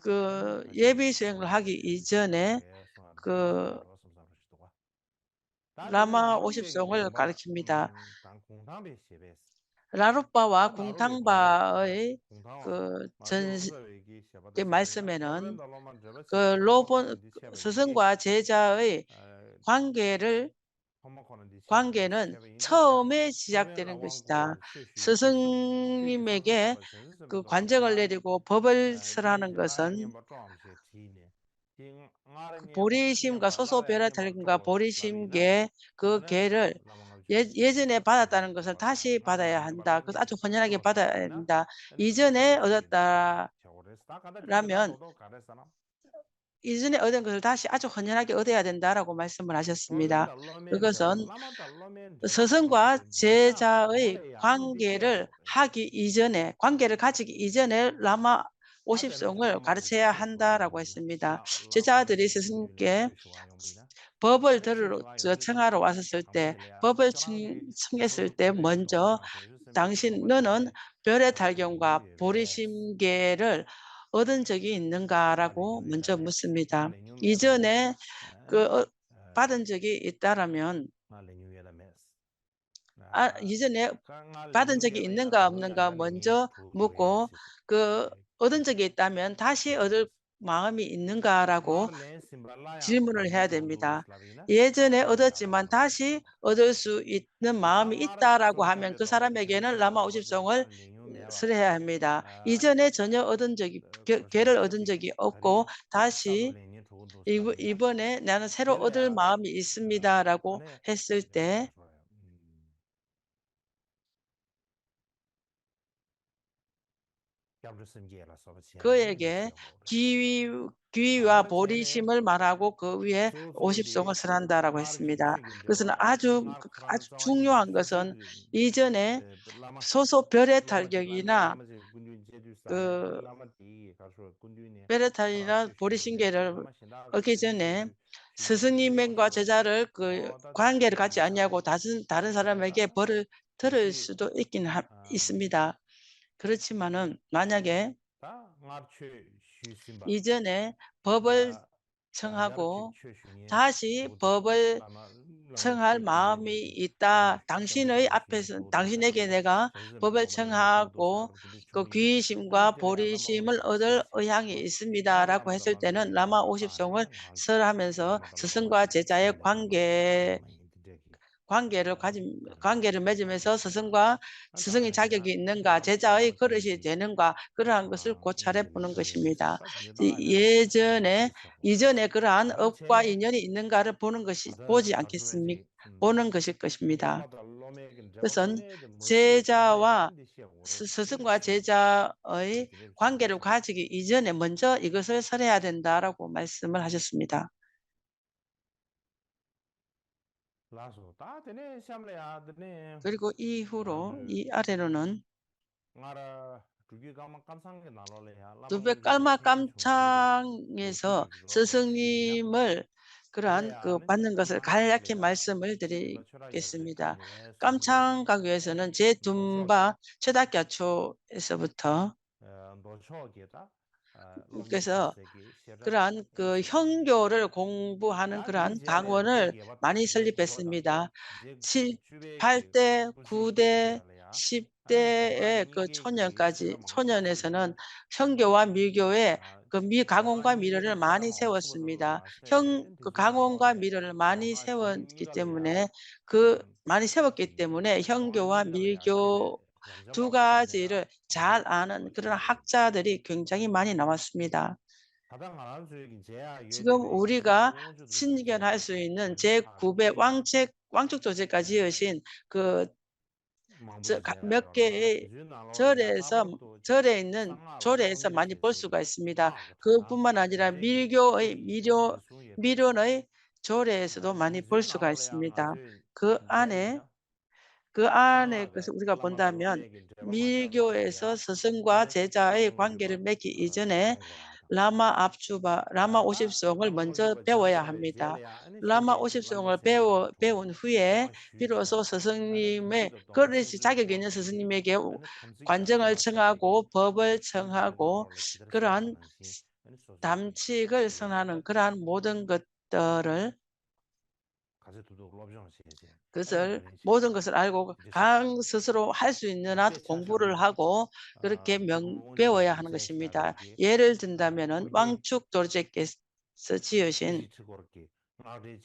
그 예비 수행을 하기 이전에 그 라마 50송을 가르칩니다. 라루바와 궁탕바의 그 말씀에는 그 스승과 제자의 관계는 처음에 시작되는 것이다. 스승님에게 그 관정을 내리고 법을 설하는 것은 보리심과 소소베라탈림과 보리심계 그 계를 예전에 받았다는 것을 다시 받아야 한다. 그래서 아주 헌연하게 받아야 한다. 이전에 이전에 얻은 것을 다시 아주 헌연하게 얻어야 된다라고 말씀을 하셨습니다. 그것은 스승과 제자의 관계를 가지기 이전에 라마 50송을 가르쳐야 한다라고 했습니다. 제자들이 스승님께 법을 청하러 왔었을 때, 법을 청했을 때 먼저 너는 별의 탈경과 보리심계를 얻은 적이 있는가라고 먼저 묻습니다. 이전에 받은 적이 있다라면 이전에 받은 적이 있는가 없는가 먼저 묻고 얻은 적이 있다면 다시 얻을 마음이 있는가라고 질문을 해야 됩니다. 예전에 얻었지만 다시 얻을 수 있는 마음이 있다라고 하면 그 사람에게는 라마 50송을 설해야 합니다. 이전에 전혀 얻은 적이 괴를 얻은 적이 없고 다시 이번에 '나는 새로 얻을 마음이 있습니다.'라고 했을 때 그에게 귀와 보리심을 말하고 그 위에 50송을 설한다라고 했습니다. 그것은 아주 중요한 것은 이전에 소소 별의 탈격이나 그 별의 탈이나 보리심계를 얻기 전에 스승님과 제자를 관계를 갖지 않냐고 다른 사람에게 벌을 들을 수도 있습니다. 그렇지만은 만약에 이전에 법을 청하고 다시 법을 청할 마음이 있다. 당신에게 내가 법을 청하고 그 귀심과 보리심을 얻을 의향이 있습니다라고 했을 때는 라마 50송을 설하면서 스승과 제자의 관계를 맺으면서 스승의 자격이 있는가, 제자의 그릇이 되는가, 그러한 것을 고찰해 보는 것입니다. 이전에 그러한 업과 인연이 있는가를 보는 것일 것입니다. 그것은 스승과 제자의 관계를 가지기 이전에 먼저 이것을 설해야 된다라고 말씀을 하셨습니다. 그리고 이후로 이 아래로는 두배 깔마 깜창에서 스승님을 그러한 받는 것을 간략히 말씀을 드리겠습니다. 깜창가교에서는 제둔바 최다갸초에서부터 그래서 그러한 형교를 공부하는 그러한 강원을 많이 설립했습니다. 8대, 9대, 10대의 초년에서는 형교와 미교의 강원과 미려를 많이 세웠습니다. 강원과 미려를 많이 세웠기 때문에 형교와 미교 두 가지를 잘 아는 그런 학자들이 굉장히 많이 나왔습니다. 지금 우리가 신견할 수 있는 제9배 왕축 조제까지 지으신 몇 개의 조례에서 많이 볼 수가 있습니다. 그뿐만 아니라 미론의 조례에서도 많이 볼 수가 있습니다. 그 안에 것을 우리가 본다면 밀교에서 스승과 제자의 관계를 맺기 이전에 라마 50송을 먼저 배워야 합니다. 라마 50송을 배운 후에 비로소 자격 있는 스승님에게 관정을 청하고 법을 청하고 그러한 담칙을 선하는 그러한 모든 모든 것을 알고 스스로 할 수 있는 한 공부를 하고 그렇게 배워야 하는 것입니다. 예를 든다면은 왕축 도르제께서 지으신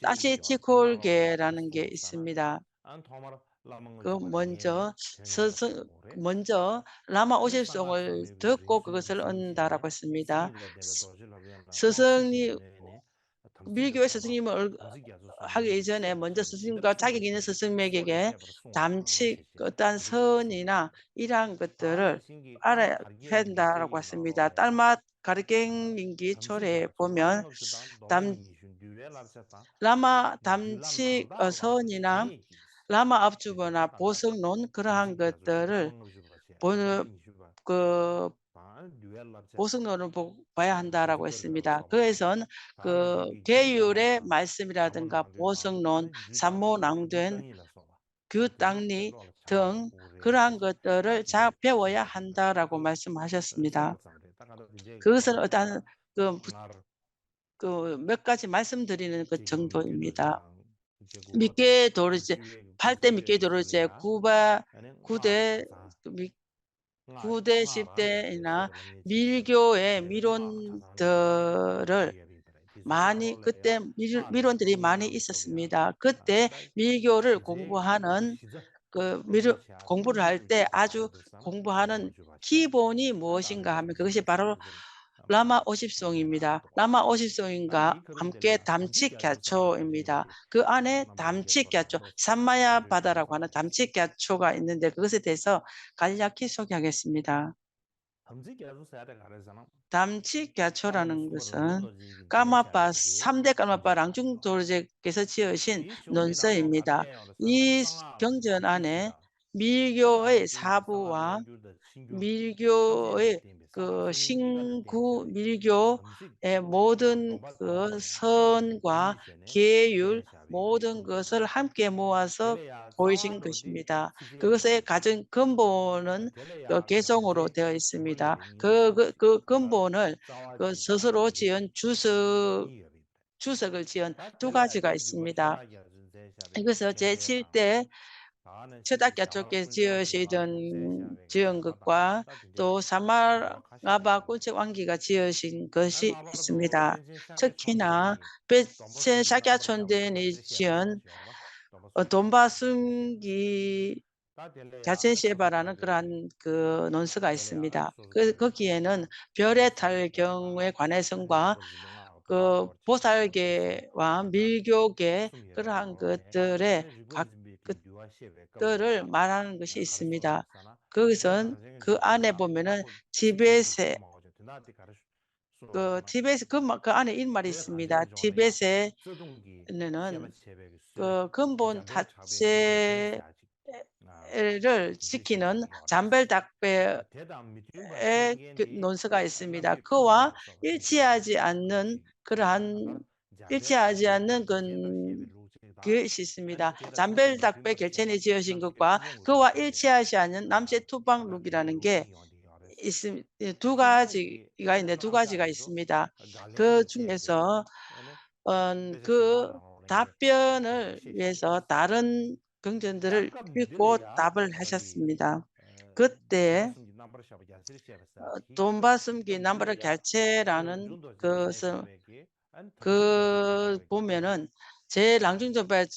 따시티콜계라는 게 있습니다. 먼저 라마 50송을 듣고 그것을 얻는다라고 했습니다. 밀교의 스승님을 하기 이전에 먼저 스승님과 자격 있는 스승에게 어떠한 선이나 이러한 것들을 알아야 한다라고 했습니다. 딸맛 가르갱인기 초래에 보면 라마 담칙 선이나 라마 압주보나 보석론 그러한 것들을 보석론을 봐야 한다라고 했습니다. 그래서 계율의 말씀이라든가 보석론, 삼모낭된 규땅리 등 그러한 것들을 배워야 한다라고 말씀하셨습니다. 그것은 어떤 몇 가지 말씀드리는 것 정도입니다. 8대 미케 도르제, 9대 10대나 밀교의 미론들이 많이 있었습니다. 그때 밀교를 공부하는 공부를 할 때 아주 공부하는 기본이 무엇인가 하면 그것이 바로 라마 50송입니다. 라마 50송인가 함께 담칙갸초입니다. 그 안에 담칙갸초, 산마야 바다라고 하는 담칙갸초가 있는데 그것에 대해서 간략히 소개하겠습니다. 담칙갸초라는 것은 까마파 3대 까마파 랑중도르제께서 지으신 논서입니다. 이 경전 안에 밀교의 사부와 밀교의 신구 밀교의 모든 선과 계율 모든 것을 함께 모아서 보이신 것입니다. 그것의 가장 근본은 개성으로 되어 있습니다. 그 근본을 스스로 지은 주석을 지은 두 가지가 있습니다. 이것을 제7대 최다갸초께서 지은 것과 또 사마라바 꾼책왕기가 지으신 것이 있습니다. 특히나 샤갸촌덴이 지은 돈바숭기 자체시에바라는 그러한 논서가 있습니다. 거기에는 별의 탈경에 관해서과 보살계와 밀교계 그러한 것들을 말하는 것이 있습니다. 거기서 그 안에 보면은 티벳의 그 안에 이런 말이 있습니다. 티벳에는 근본 자체를 지키는 잠벨닥베의 논서가 있습니다. 그와 일치하지 않는 것이 있습니다. 잠벨닥베 결첸이 지으신 것과 그와 일치하지 않는 남세 투방룩이라는 게 두 가지가 있습니다. 그 중에서 그 답변을 위해서 다른 경전들을 읽고 답을 하셨습니다. 그때 돈바숨기 남바르 갸체라는 것을 보면은 제 랑중전파에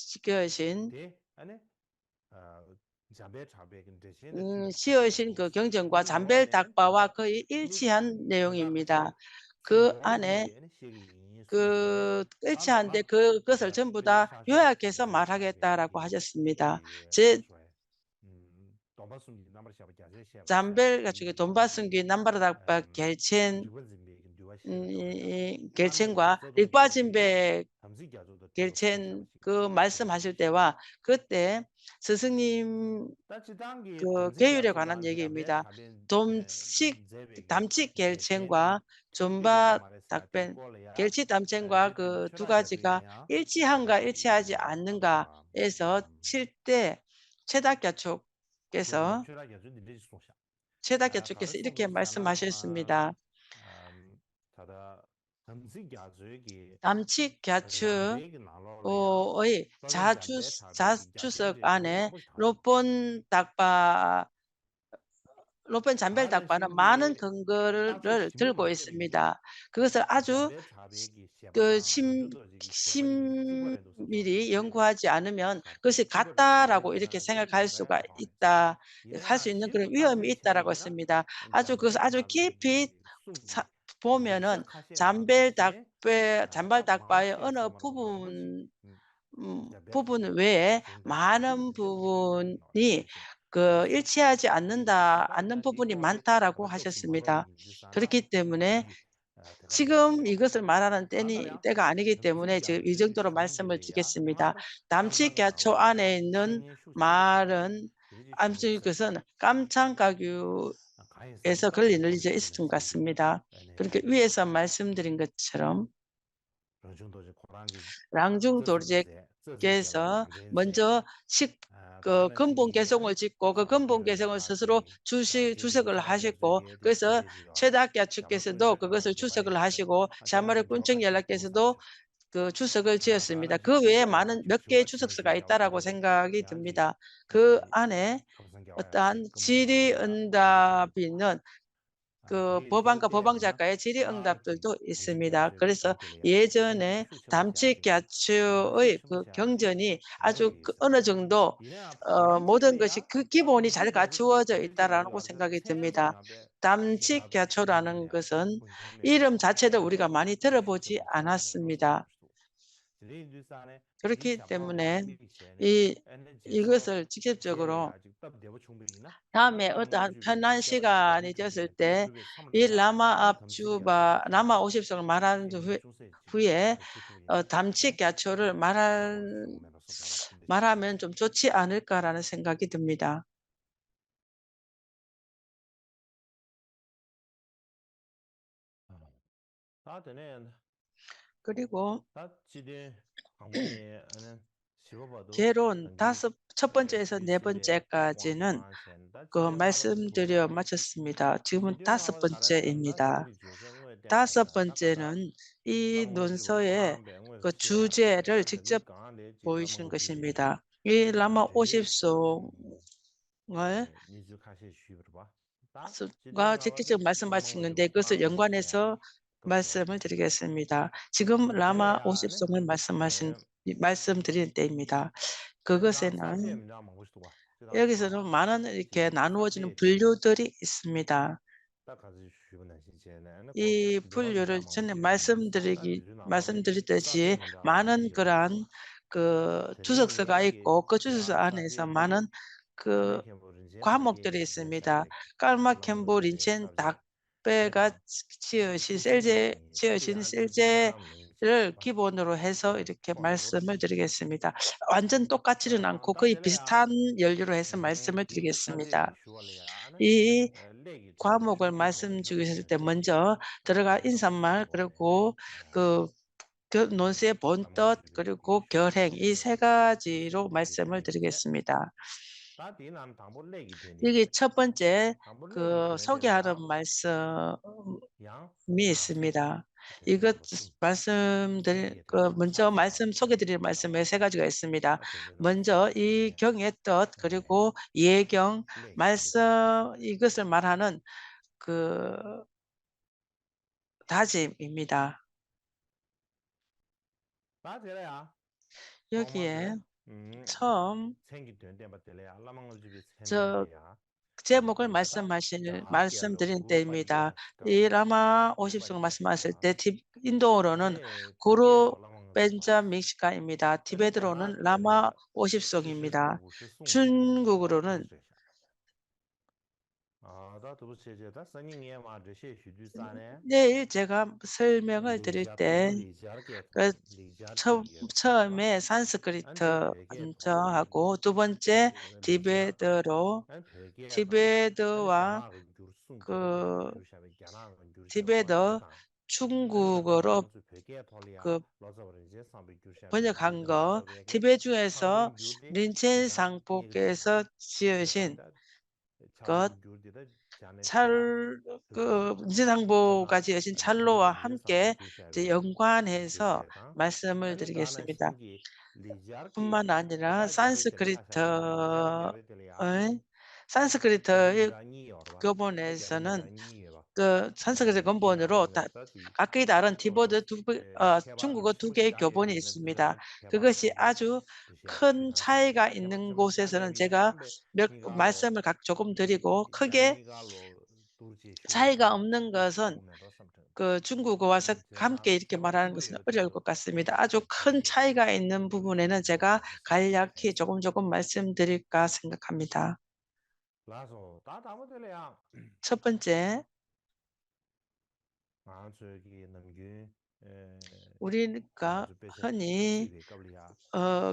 지으신 그 경전과 잠벨닥바와 거의 일치한 내용입니다. 그 안에 일치한데 그것을 전부 다 요약해서 말하겠다라고 하셨습니다. 잠벨가축의 돈바숭기 남바르닥바 겔첸과 릭바진베 겔첸 말씀하실 때와 그때 스승님 계율에 관한 얘기입니다. 담칙 겔첸과 존바 닥벤 겔치 담첸과 그 두 가지가 일치한가 일치하지 않는가에서 7대 최다갸축께서 이렇게 말씀하셨습니다. 담칙갸축의 자주석 안에 로폰 잠벨닥바는 많은 근거를 들고 있습니다. 그것을 아주 심밀히 연구하지 않으면 그것이 같다라고 이렇게 생각할 수 있는 그런 위험이 있다라고 했습니다. 그것을 아주 깊이 보면은 잠발닥바의 어느 부분 외에 많은 부분이 일치하지 않는 부분이 많다라고 하셨습니다. 그렇기 때문에 지금 이것을 말하는 때가 아니기 때문에 지금 이 정도로 말씀을 드리겠습니다. 담칙갸초 안에 있는 말은 아무튼 이것은 깜창가규에서 걸려져 있었던 것 같습니다. 그렇게 위에서 말씀드린 것처럼 랑중도르제께서 먼저 근본 개성을 짓고 그 근본 개성을 스스로 주석을 하셨고 그래서 최다갸축께서도 그것을 주석을 하시고 샤마르 꾼청연락께서도 주석을 지었습니다. 그 외에 몇 개의 주석서가 있다라고 생각이 듭니다. 그 안에 어떠한 질의응답이 있는 그 법안과 법왕 작가의 질의응답들도 있습니다. 그래서 예전에 담칙야추의 그 경전이 아주 그 어느 정도 모든 것이 그 기본이 잘 갖추어져 있다라고 생각이 듭니다. 담칙야초라는 것은 이름 자체도 우리가 많이 들어보지 않았습니다. 그렇기 때문에 이것을 직접적으로 다음에 어떠한 편한 시간이 되었을 때 이 라마 압주바 라마 50성을 말한 후에 담칙야초를 말하면 좀 좋지 않을까라는 생각이 듭니다. 그리고 개론 첫 번째에서 네 번째까지는 그 말씀드려 마쳤습니다. 지금은 5번째입니다. 5번째는 이 논서의 그 주제를 직접 보이시는 것입니다. 이 라마 50송을 직접 말씀하신 건데 그것을 연관해서 말씀을 드리겠습니다. 지금 라마 50송을 말씀드리는 때입니다. 그것에는 여기서는 많은 이렇게 나누어지는 분류들이 있습니다. 이 분류를 전에 말씀드렸듯이 많은 그러한 그 주석서가 있고 그 주석서 안에서 많은 그 과목들이 있습니다. 깔마켐보 린첸 닥베가 지으신 셀제를 기본으로 해서 이렇게 말씀을 드리겠습니다. 완전 똑같지는 않고 거의 비슷한 연류로 해서 말씀을 드리겠습니다. 이 과목을 말씀 주실 때 먼저 들어가 인사말 그리고 그 논스의 본뜻 그리고 결행 이 세 가지로 말씀을 드리겠습니다. 여기 첫 번째 그 소개하는 말씀이 있습니다. 이것 먼저 소개드릴 말씀에 세 가지가 있습니다. 먼저 이 경의 뜻 그리고 예경 말씀 이것을 말하는 그 다짐입니다. 여기에 처음 제목을 말씀드린 때입니다. 이 라마 50송 말씀하실 때 인도어로는 구루 벤자믹시카입니다. 티베트로는 라마 50송입니다. 중국어로는 내일 제가 설명을 드릴 때 처음에 산스크리트 먼저 하고 두 번째 티베트와 그 티베트 중국어로 그 번역한 거 티베트 중에서 린첸 상폭에서 지으신 것 린첸 상보가 지으신 찰로와 함께 이제 연관해서 말씀을 드리겠습니다. 뿐만 아니라 산스크리트의 교본에서는 그 산스크리트 근본으로 각기 다른 중국어 두 개의 교본이 있습니다. 그것이 아주 큰 차이가 있는 곳에서는 제가 말씀을 조금 드리고 크게 차이가 없는 것은 그 중국어와 함께 이렇게 말하는 것은 어려울 것 같습니다. 아주 큰 차이가 있는 부분에는 제가 간략히 조금 말씀드릴까 생각합니다. 첫 번째, 우리가 흔히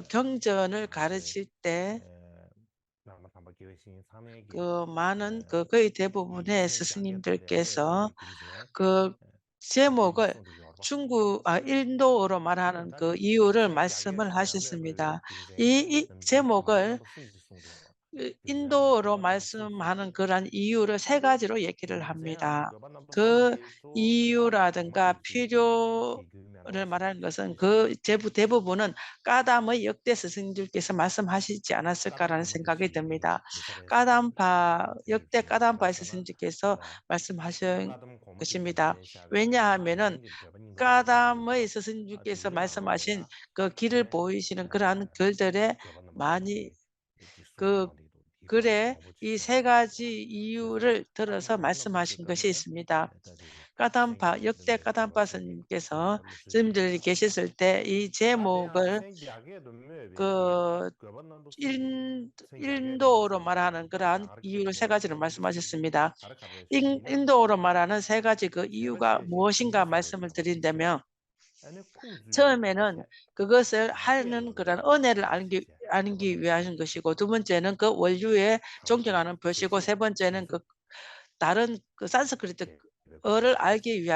경전을 가르칠 때 많은 거의 대부분의 스승님들께서 그 제목을 인도어로 말하는 그 이유를 말씀을 하셨습니다. 이 제목을 인도어로 말씀하는 그런 이유를 세 가지로 얘기를 합니다. 그 이유라든가 말하는 것은 그 대부분은 까담의 역대 스승들께서 말씀하시지 않았을까라는 생각이 듭니다. 역대 까담파의 스승들께서 말씀하신 것입니다. 왜냐하면은 까담의 스승님께서 말씀하신 그 길을 보이시는 그러한 글들에 많이 그 글에 이 세 가지 이유를 들어서 말씀하신 것이 있습니다. 역대 까담파 스님들이 계셨을 때 이 제목을 그 인도어로 말하는 그러한 이유를 세 가지를 말씀하셨습니다. 인도어로 말하는 세 가지 그 이유가 무엇인가 말씀을 드린다면, 처음에는 그것을 하는 그런 은혜를 알기 위한 것이고, 두 번째는 그 원류에 존경하는 표시고, 세 번째는 그 다른 그 산스크리트어를 알기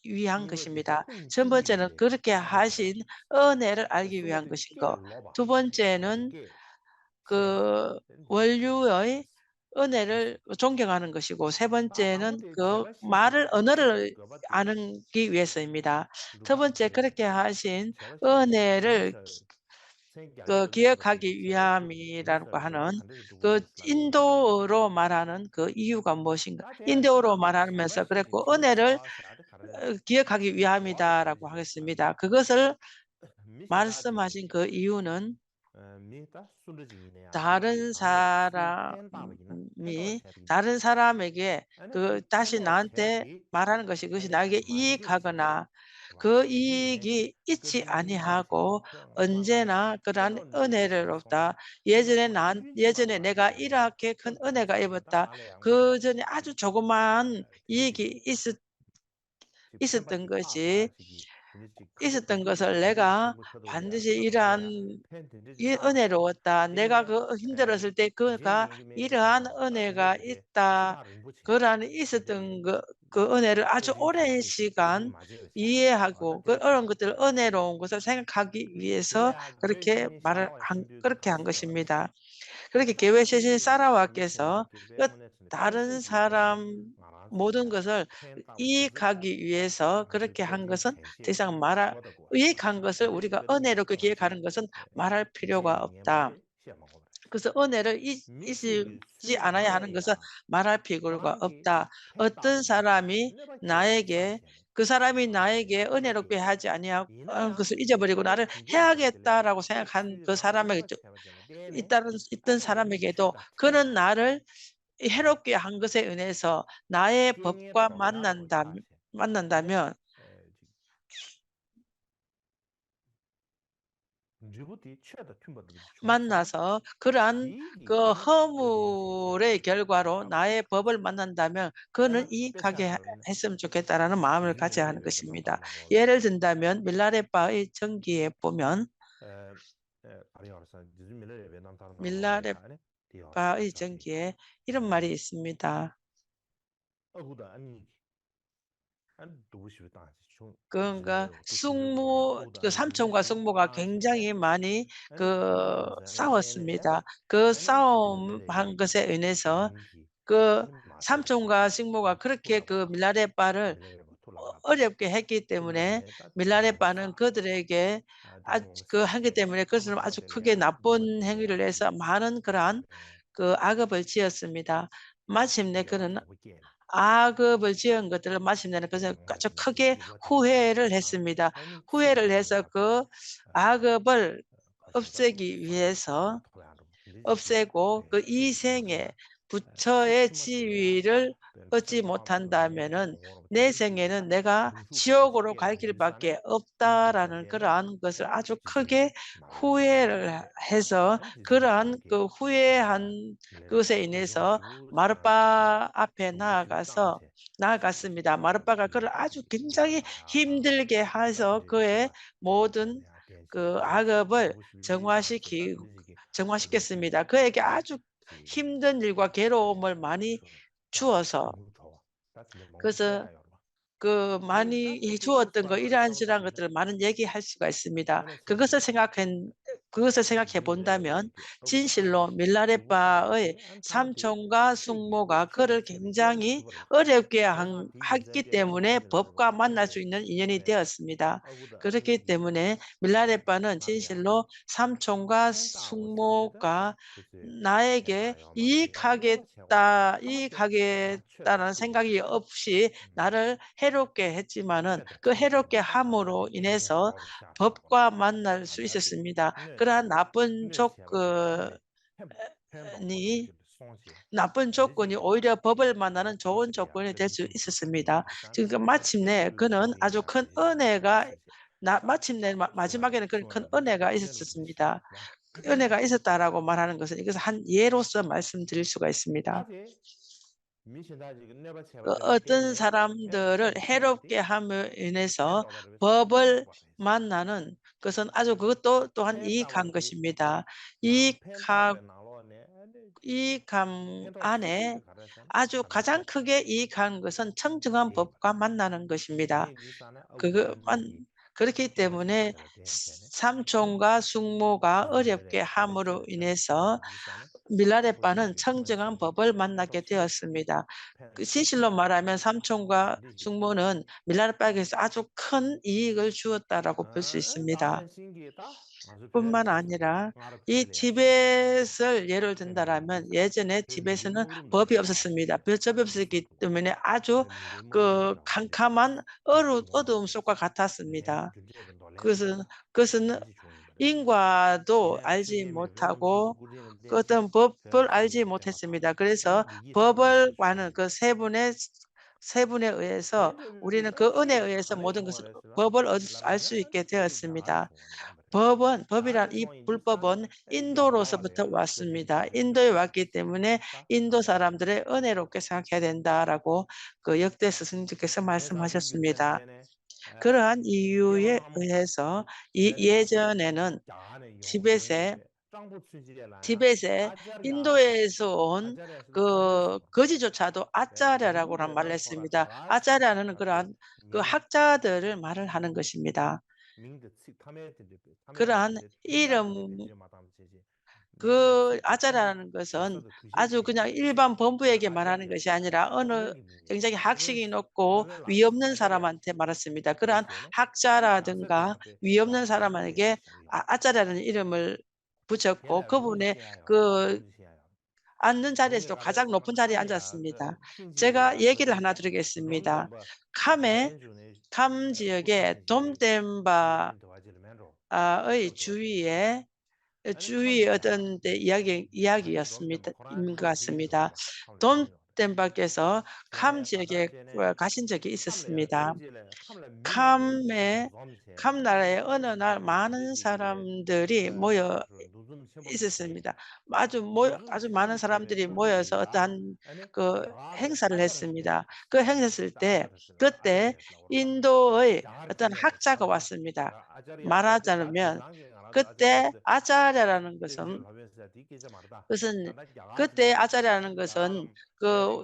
위한 것입니다. 첫 번째는 그렇게 하신 은혜를 알기 위한 것이고, 두 번째는 그 원류의 은혜를 존경하는 것이고, 세 번째는 그 언어를 아기 위해서입니다. 첫 번째, 그렇게 하신 은혜를 기억하기 위함이라고 하는 그 인도어로 말하는 그 이유가 무엇인가? 인도어로 말하면서 그랬고, 은혜를 기억하기 위함이다라고 하겠습니다. 그것을 말씀하신 그 이유는 다른 사람에게 다시 나한테 말하는 것이, 그것이 나에게 이익하거나 그 이익이 있지 아니하고 언제나 그러한 은혜로다. 예전에 내가 이렇게 큰 은혜가 입었다. 그 전에 아주 조그마한 이익이 있었던 것을 내가 반드시 이러한 은혜로웠다. 내가 힘들었을 때 그가 이러한 은혜가 있다. 그러한 있었던 그 은혜를 아주 오랜 시간 이해하고 그런 것들 은혜로운 것을 생각하기 위해서 그렇게 한 것입니다. 그렇게 계획하신 사라와께서 다른 사람 모든 것을 이익하기 위해서 그렇게 한 것은 더 이상 이익한 것을 우리가 은혜롭게 기억하는 것은 말할 필요가 없다. 그래서 은혜를 잊지 않아야 하는 것은 말할 필요가 없다. 어떤 사람이 그 사람이 나에게 은혜롭게 하지 아니하고 것을 잊어버리고 나를 해야겠다라고 생각한 그 사람에게 있던 사람에게도 그는 나를 해롭게 한 것에 의해서 나의 법과 만난다면 만나서 그러한 그 허물의 결과로 나의 법을 만난다면 그는 이익하게 했으면 좋겠다라는 마음을 가져야 하는 것입니다. 예를 든다면 밀라레파의 전기에 보면 밀라레파의 전기에 이런 말이 있습니다. 그러니까 삼촌과 숙모가 굉장히 많이 싸웠습니다. 그 싸움한 것에 의해서 그 삼촌과 숙모가 그렇게 그 밀라레파를 어렵게 했기 때문에 밀라레파는 그들에게 하기 때문에 그것을 아주 크게 나쁜 행위를 해서 많은 그러한 그 악업을 지었습니다. 마침내 그는 악업을 지은 것들을 마침내는 그것을 아주 크게 후회를 했습니다. 후회를 해서 그 악업을 없애고 그 이생에 부처의 지위를 얻지 못한다면은 내 생에는 내가 지옥으로 갈 길밖에 없다라는 그러한 것을 아주 크게 후회를 해서 그러한 그 후회한 것에 인해서 마르파 앞에 나아갔습니다. 마르파가 그를 아주 굉장히 힘들게 해서 그의 모든 그 악업을 정화시켰습니다. 그에게 아주 힘든 일과 괴로움을 많이 주어서 그래서 그 많이 주었던 거 이러한 것들을 많은 얘기할 수가 있습니다. 그것을 그것을 생각해 본다면 진실로 밀라레빠의 삼촌과 숙모가 그를 굉장히 어렵게 했기 때문에 법과 만날 수 있는 인연이 되었습니다. 그렇기 때문에 밀라레빠는 진실로 삼촌과 숙모가 나에게 이익하겠다는 생각이 없이 나를 해롭게 했지만은 그 해롭게 함으로 인해서 법과 만날 수 있었습니다. 그러한 나쁜 조건이 오히려 법을 만나는 좋은 조건이 될 수 있었습니다. 그러니까 마침내 그는 아주 큰 은혜가 마침내 마지막에는 큰 은혜가 있었습니다. 그 은혜가 있었다라고 말하는 것은 이것을 한 예로서 말씀드릴 수가 있습니다. 어떤 사람들을 해롭게 함으로 인해서 법을 만나는 것은 아주 그것도 또한 이익한 것입니다. 이익함 안에 아주 가장 크게 이익한 것은 청정한 법과 만나는 것입니다. 그렇기 때문에 삼촌과 숙모가 어렵게 함으로 인해서 밀라레빠는 청정한 법을 만나게 되었습니다. 진실로 말하면 삼촌과 숙모는 밀라레빠에게서 아주 큰 이익을 주었다라고 볼 수 있습니다. 뿐만 아니라 이 티벳을 예를 든다라면 예전에 티벳에는 법이 없었습니다. 법이 없었기 때문에 아주 캄캄한 어두움 속과 같았습니다. 그것은 인과도 알지 못하고 그 어떤 법을 알지 못했습니다. 그래서 법을 아는 그 세 분에 의해서 우리는 그 은혜에 의해서 모든 것을 법을 알 수 있게 되었습니다. 법이란 이 불법은 인도로서부터 왔습니다. 인도에 왔기 때문에 인도 사람들의 은혜롭게 생각해야 된다라고 역대 스승님께서 말씀하셨습니다. 그러한 이유에 의해서 예전에는 티벳에 인도에서 온 거지조차도 아짜랴라고란 말을 했습니다. 아짜랴는 그러한 학자들을 말을 하는 것입니다. 그러한 이름 아자라는 것은 아주 그냥 일반 범부에게 말하는 것이 아니라 어느 굉장히 학식이 높고 위 없는 사람한테 말했습니다. 그러한 학자라든가 위 없는 사람에게 아자라는 이름을 붙였고 그분의 앉는 자리에서도 가장 높은 자리에 앉았습니다. 제가 얘기를 하나 드리겠습니다. 캄 지역의 돔덴바의 주위에 어떤 데 이야기였습니다. 인 것 같습니다. 돔덴바께서 캄 지역에 가신 적이 있었습니다. 캄 나라에 어느 날 많은 사람들이 모여 있었습니다. 아주 많은 사람들이 모여서 어떠한 행사를 했습니다. 그 행사했을 때 그때 인도의 어떤 학자가 왔습니다. 말하자면 그때 아자랴라는 것은 그때 아자랴라는 것은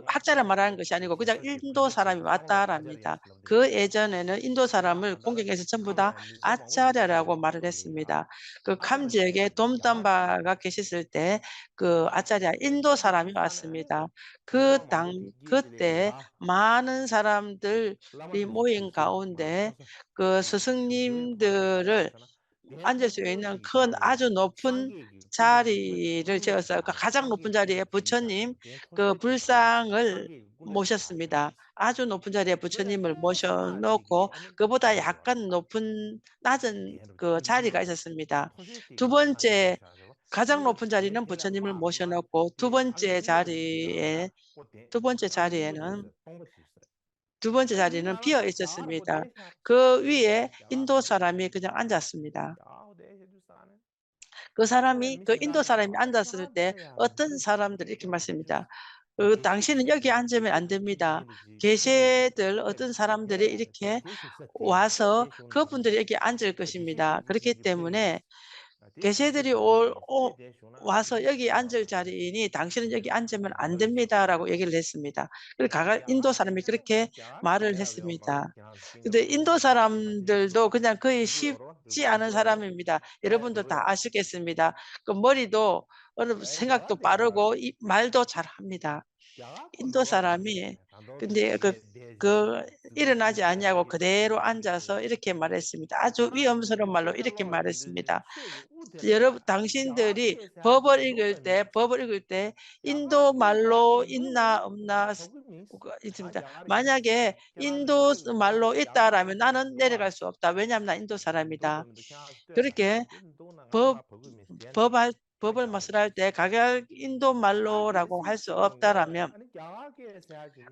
학자를 말하는 것이 아니고 그냥 인도 사람이 왔다랍니다. 그 예전에는 인도 사람을 공경해서 전부 다 아차랴라고 말을 했습니다. 캄 지역에 돔담바가 계셨을 때 아차랴 인도 사람이 왔습니다. 그때 많은 사람들이 모인 가운데 스승님들을 앉을 수 있는 큰 아주 높은 자리를 지어서 가장 높은 자리에 부처님 불상을 모셨습니다. 아주 높은 자리에 부처님을 모셔놓고 그보다 약간 낮은 자리가 있었습니다. 가장 높은 자리는 부처님을 모셔놓고 두 번째 자리는 비어 있었습니다. 그 위에 인도 사람이 그냥 앉았습니다. 인도 사람이 앉았을 때 어떤 사람들이 이렇게 말씀합니다. 당신은 여기 앉으면 안 됩니다. 계세들 어떤 사람들이 이렇게 와서 그분들이 여기 앉을 것입니다. 그렇기 때문에 계세들이 와서 여기 앉을 자리이니 당신은 여기 앉으면 안 됩니다라고 얘기를 했습니다. 인도 사람이 그렇게 말을 했습니다. 근데 인도 사람들도 그냥 거의 쉽지 않은 사람입니다. 여러분들 다 아시겠습니다. 그 머리도 어느 생각도 빠르고 말도 잘합니다. 인도 사람이 근데 그 일어나지 아니하고 그대로 앉아서 이렇게 말했습니다. 아주 위험스러운 말로 이렇게 말했습니다. 여러분 당신들이 법을 읽을 때 인도 말로 있나 없나 있습니다. 만약에 인도 말로 있다라면 나는 내려갈 수 없다. 왜냐하면 나 인도 사람이다. 그렇게 법 법을 마술할 때 각약 인도 말로라고 할 수 없다라면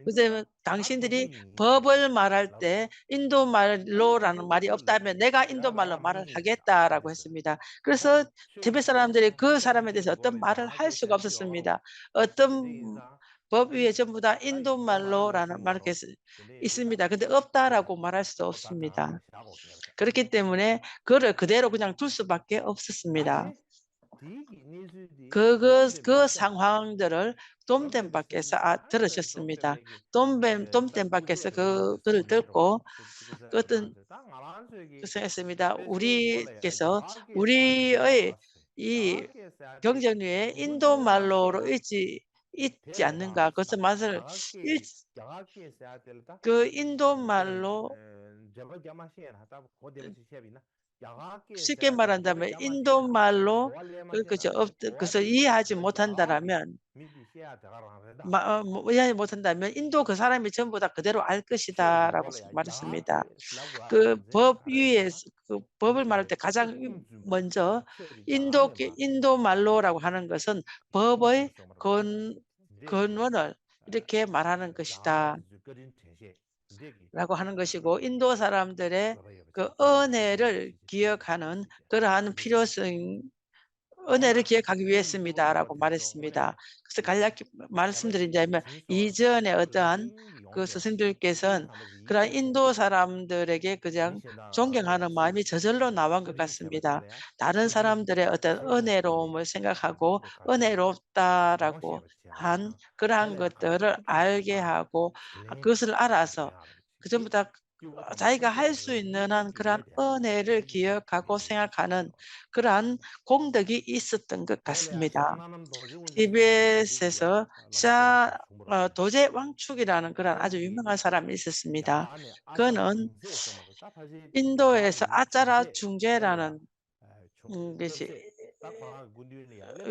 그다음에 당신들이 법을 말할 때 인도 말로라는 말이 없다면 내가 인도 말로 말을 하겠다라고 했습니다. 그래서 티베트 사람들이 그 사람에 대해서 어떤 말을 할 수가 없었습니다. 어떤 법 위에 전부 다 인도 말로라는 말이 있습니다. 근데 없다라고 말할 수 없습니다. 그렇기 때문에 그를 그대로 그냥 둘 수밖에 없었습니다. 그 상황들을 돔댐밖에서 들으셨습니다. 돔댐밖에서 그를 듣고 어떤 생각했습니다. 우리께서 우리의 이 경전위에 인도 말로로 있지 않는가? 그것은 맛을 그 인도 말로 쉽게 말한다면 인도 말로 그것을 이해하지 못한다면 이해하지 못한다면 인도 그 사람이 전부 다 그대로 알 것이다라고 말했습니다. 그 법 위에 그 법을 말할 때 가장 먼저 인도 말로라고 하는 것은 법의 근원을 이렇게 말하는 것이다. 라고 하는 것이고 인도 사람들의 그 은혜를 기억하는 그러한 필요성 은혜를 기억하기 위해서입니다라고 말했습니다. 그래서 간략히 말씀드리자면 이전에 어떠한 그 스승들께서는 그런 인도 사람들에게 그냥 존경하는 마음이 저절로 나온 것 같습니다. 다른 사람들의 어떤 은혜로움을 생각하고 은혜롭다라고 한 그러한 것들을 알게 하고 그것을 알아서 그 전부 다 자기가 할 수 있는 한 그러한 은혜를 기억하고 생각하는 그러한 공덕이 있었던 것 같습니다. 티벳에서 도제 왕축이라는 그런 아주 유명한 사람이 있었습니다. 그는 인도에서 아짜라 중제라는 것이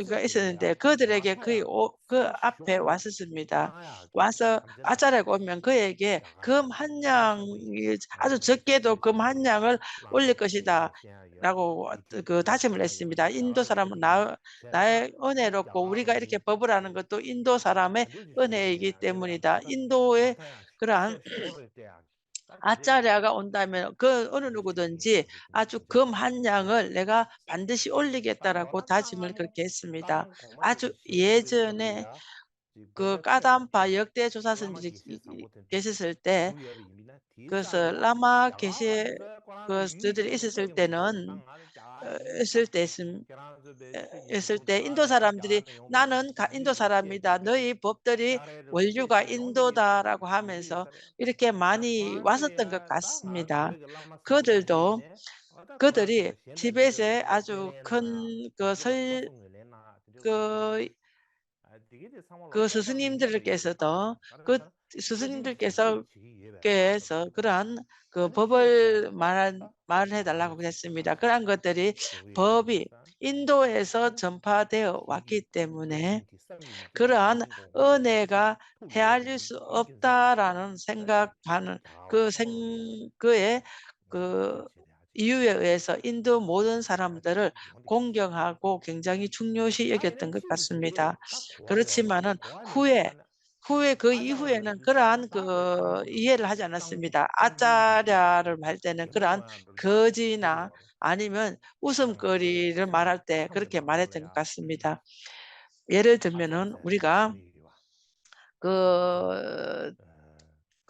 가 있었는데 그들에게 그 앞에 왔었습니다. 와서 아짜라고 오면 그에게 금 한 양이 아주 적게도 금 한 양을 올릴 것이다 라고 그 다짐을 했습니다. 인도 사람은 나의 은혜롭고 우리가 이렇게 법을 하는 것도 인도 사람의 은혜이기 때문이다. 인도의 그러한 아짜랴가 온다면 그 어느 누구든지 아주 금 한 양을 내가 반드시 올리겠다라고 다짐을 그렇게 했습니다. 아주 예전에 그 까담파 역대 조사선들이 계셨을 때 그래서 라마 그들이 있었을 때는 있을 때 인도 사람들이 나는 인도 사람이다. 너희 법들이 원류가 인도다라고 하면서 이렇게 많이 왔었던 것 같습니다. 그들이 티벳에 아주 큰 그 스승님들께서도 그 스승님들께서 그러한 그 법을 말해달라고 했습니다. 그러한 것들이 법이 인도에서 전파되어 왔기 때문에 그러한 은혜가 헤아릴 수 없다라는 생각하는 그의 그 이유에 의해서 인도 모든 사람들을 공경하고 굉장히 중요시 여겼던 것 같습니다. 그렇지만은 후에 그 이후에는 그러한 그 이해를 하지 않았습니다. 아짜랴를 할 때는 그러한 거지나 아니면 웃음거리를 말할 때 그렇게 말했던 것 같습니다. 예를 들면은 우리가 그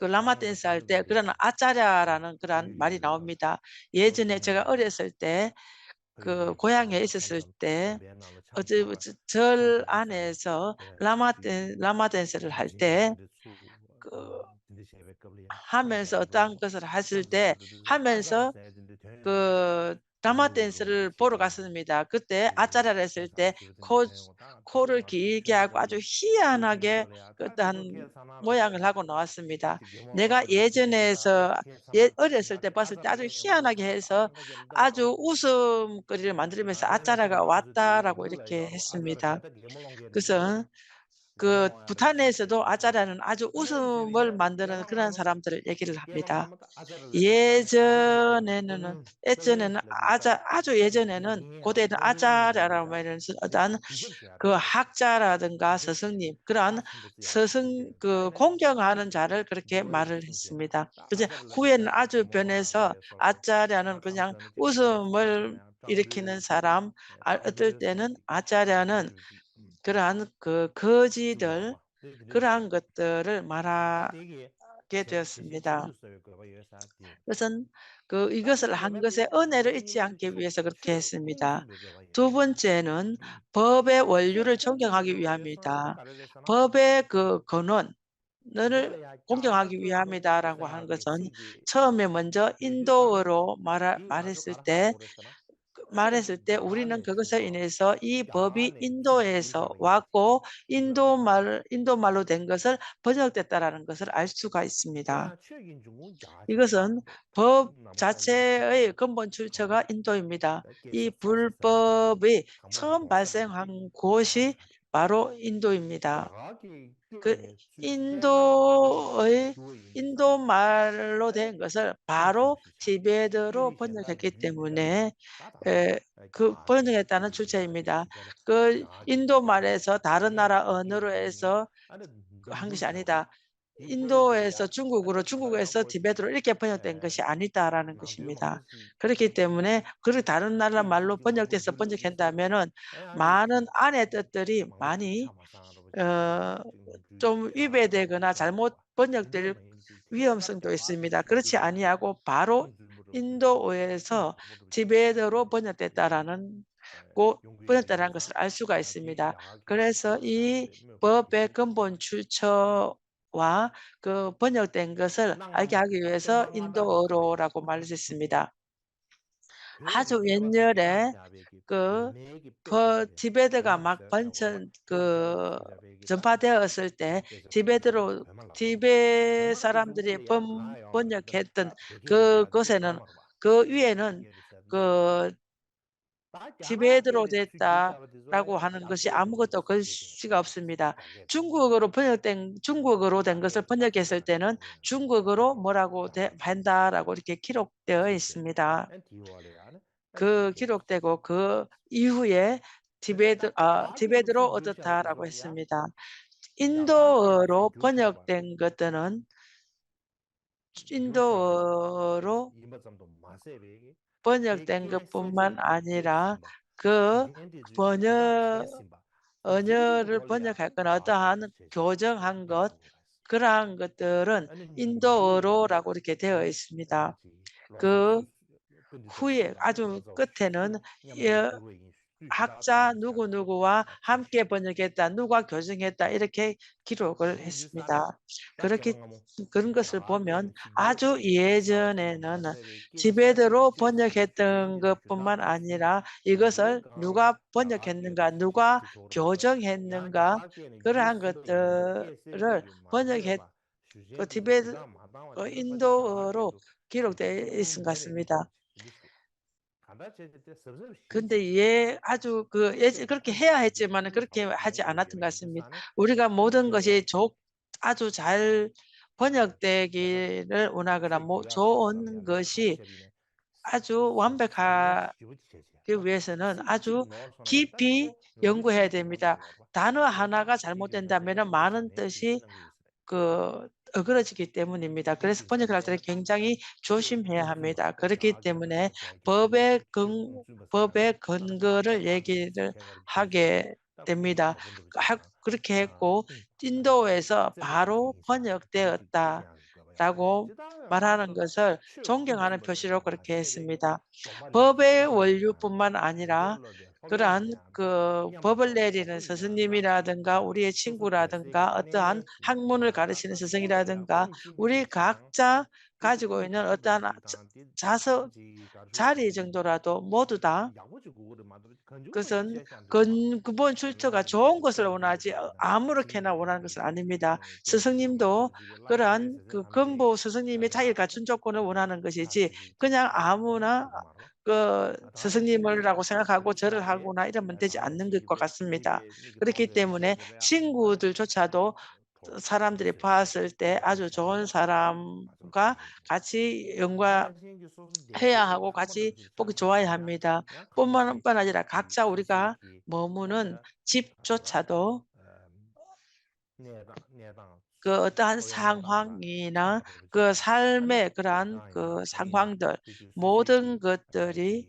라마 댄스 할 때 그런 아짜랴라는 그런 말이 나옵니다. 예전에 제가 어렸을 때 그 고향에 있었을 때 절 안에서 라마 댄스를 할 때 하면서 어떠한 것을 했을 때 하면서 그 드라마 댄스를 보러 갔습니다. 그때 아짜라를 했을 때 코 코를 길게 하고 아주 희한하게 그 어떠한 모양을 하고 나왔습니다. 내가 예전에서 어렸을 때 봤을 때 아주 희한하게 해서 아주 웃음거리를 만들면서 "아짜라가 왔다."라고 이렇게 했습니다. 그래서 그 부탄에서도 아짜라는 아주 웃음을 만드는 그런 사람들을 얘기를 합니다. 예전에는 아주 예전에는 고대는 아자라라고 말하면서 어떠한 그 학자라든가 스승님 그러한 스승 그 공경하는 자를 그렇게 말을 했습니다. 그제 후에는 아주 변해서 아짜랴는 그냥 웃음을 일으키는 사람, 어떨 때는 아짜랴는 그러한 그 거지들 그러한 것들을 말하게 되었습니다. 그것은 이것을 한 것의 은혜를 잊지 않기 위해서 그렇게 했습니다. 두 번째는 법의 원류를 존경하기 위함이다. 법의 그 근원을 공경하기 위함이다라고 하는 것은 처음에 먼저 인도어로 말했을 때 우리는 그것을 인해서 이 법이 인도에서 왔고 인도말로 된 것을 번역됐다라는 것을 알 수가 있습니다. 이것은 법 자체의 근본 출처가 인도입니다. 이 불법이 처음 발생한 곳이 바로 인도입니다. 그 인도말로 된 것을 바로 티베트로 번역했기 때문에 번역했다는 출처입니다. 그 인도말에서 다른 나라 언어로 해서 한 것이 아니다. 인도에서 중국으로, 중국에서 티베트로 이렇게 번역된 것이 아니다라는 것입니다. 그렇기 때문에 다른 나라 말로 번역한다면은 많은 안의 뜻들이 많이 좀 위배되거나 잘못 번역될 위험성도 있습니다. 그렇지 아니하고 바로 인도어에서 티베트로 번역됐다라는 것을 알 수가 있습니다. 그래서 이 법의 근본 출처와 그 번역된 것을 알게 하기 위해서 인도어로라고 말했습니다. 아주 옛날에 그 티베트가 막 전파되었을 때 티베트 사람들이 번역했던 그것에는 그 위에는 그 티베트로 됐다라고 하는 것이 아무것도 글씨가 없습니다. 중국어로 된 것을 번역했을 때는 중국어로 뭐라고 한다라고 이렇게 기록되어 있습니다. 기록되고 그 이후에 티베트로 어떻다라고 했습니다. 인도어로 번역된 것들은 인도어로 번역된 것뿐만 아니라 그 언어를 번역할 어떠한 교정한 것 그러한 것들은 인도어로라고 이렇게 되어 있습니다. 그 후에 아주 끝에는 학자 누구누구와 함께 번역했다, 누가 교정했다 이렇게 기록을 했습니다. 그런 것을 보면 아주 예전에는 티베트로 번역했던 것뿐만 아니라 이것을 누가 번역했는가, 누가 교정했는가 그러한 것들을 티베트 인도어로 기록되어 있은 것 같습니다. 근데 아주 그렇게 해야 했지만은 그렇게 하지 않았던 것 같습니다. 우리가 모든 것이 아주 잘 번역되기를 원하거나 좋은 것이 아주 완벽하기 위해서는 아주 깊이 연구해야 됩니다. 단어 하나가 잘못된다면은 많은 뜻이 어그러지기 때문입니다. 그래서 번역을 할 때는 굉장히 조심해야 합니다. 그렇기 때문에 법의 근거를 얘기를 하게 됩니다. 그렇게 했고 인도에서 바로 번역되었다라고 말하는 것을 존경하는 표시로 그렇게 했습니다. 법의 원류뿐만 아니라 그러한 법을 내리는 스승님이라든가 우리의 친구라든가 어떠한 학문을 가르치는 스승이라든가 우리 각자 가지고 있는 어떠한 자석 자리 정도라도 모두 다 그것은 근본 출처가 좋은 것을 원하지 아무렇게나 원하는 것은 아닙니다. 스승님도 그러한 그 근보 스승님의 자기를 갖춘 조건을 원하는 것이지 그냥 아무나 스승님이라고 생각하고 절을 하거나 이러면 되지 않는 것과 같습니다. 그렇기 때문에 친구들조차도 사람들이 봤을 때 아주 좋은 사람과 같이 해야 하고 같이 보기 좋아야 합니다. 뿐만 아니라 각자 우리가 머무는 집조차도 그 어떠한 상황이나 그 삶의 그러한 그 상황들 모든 것들이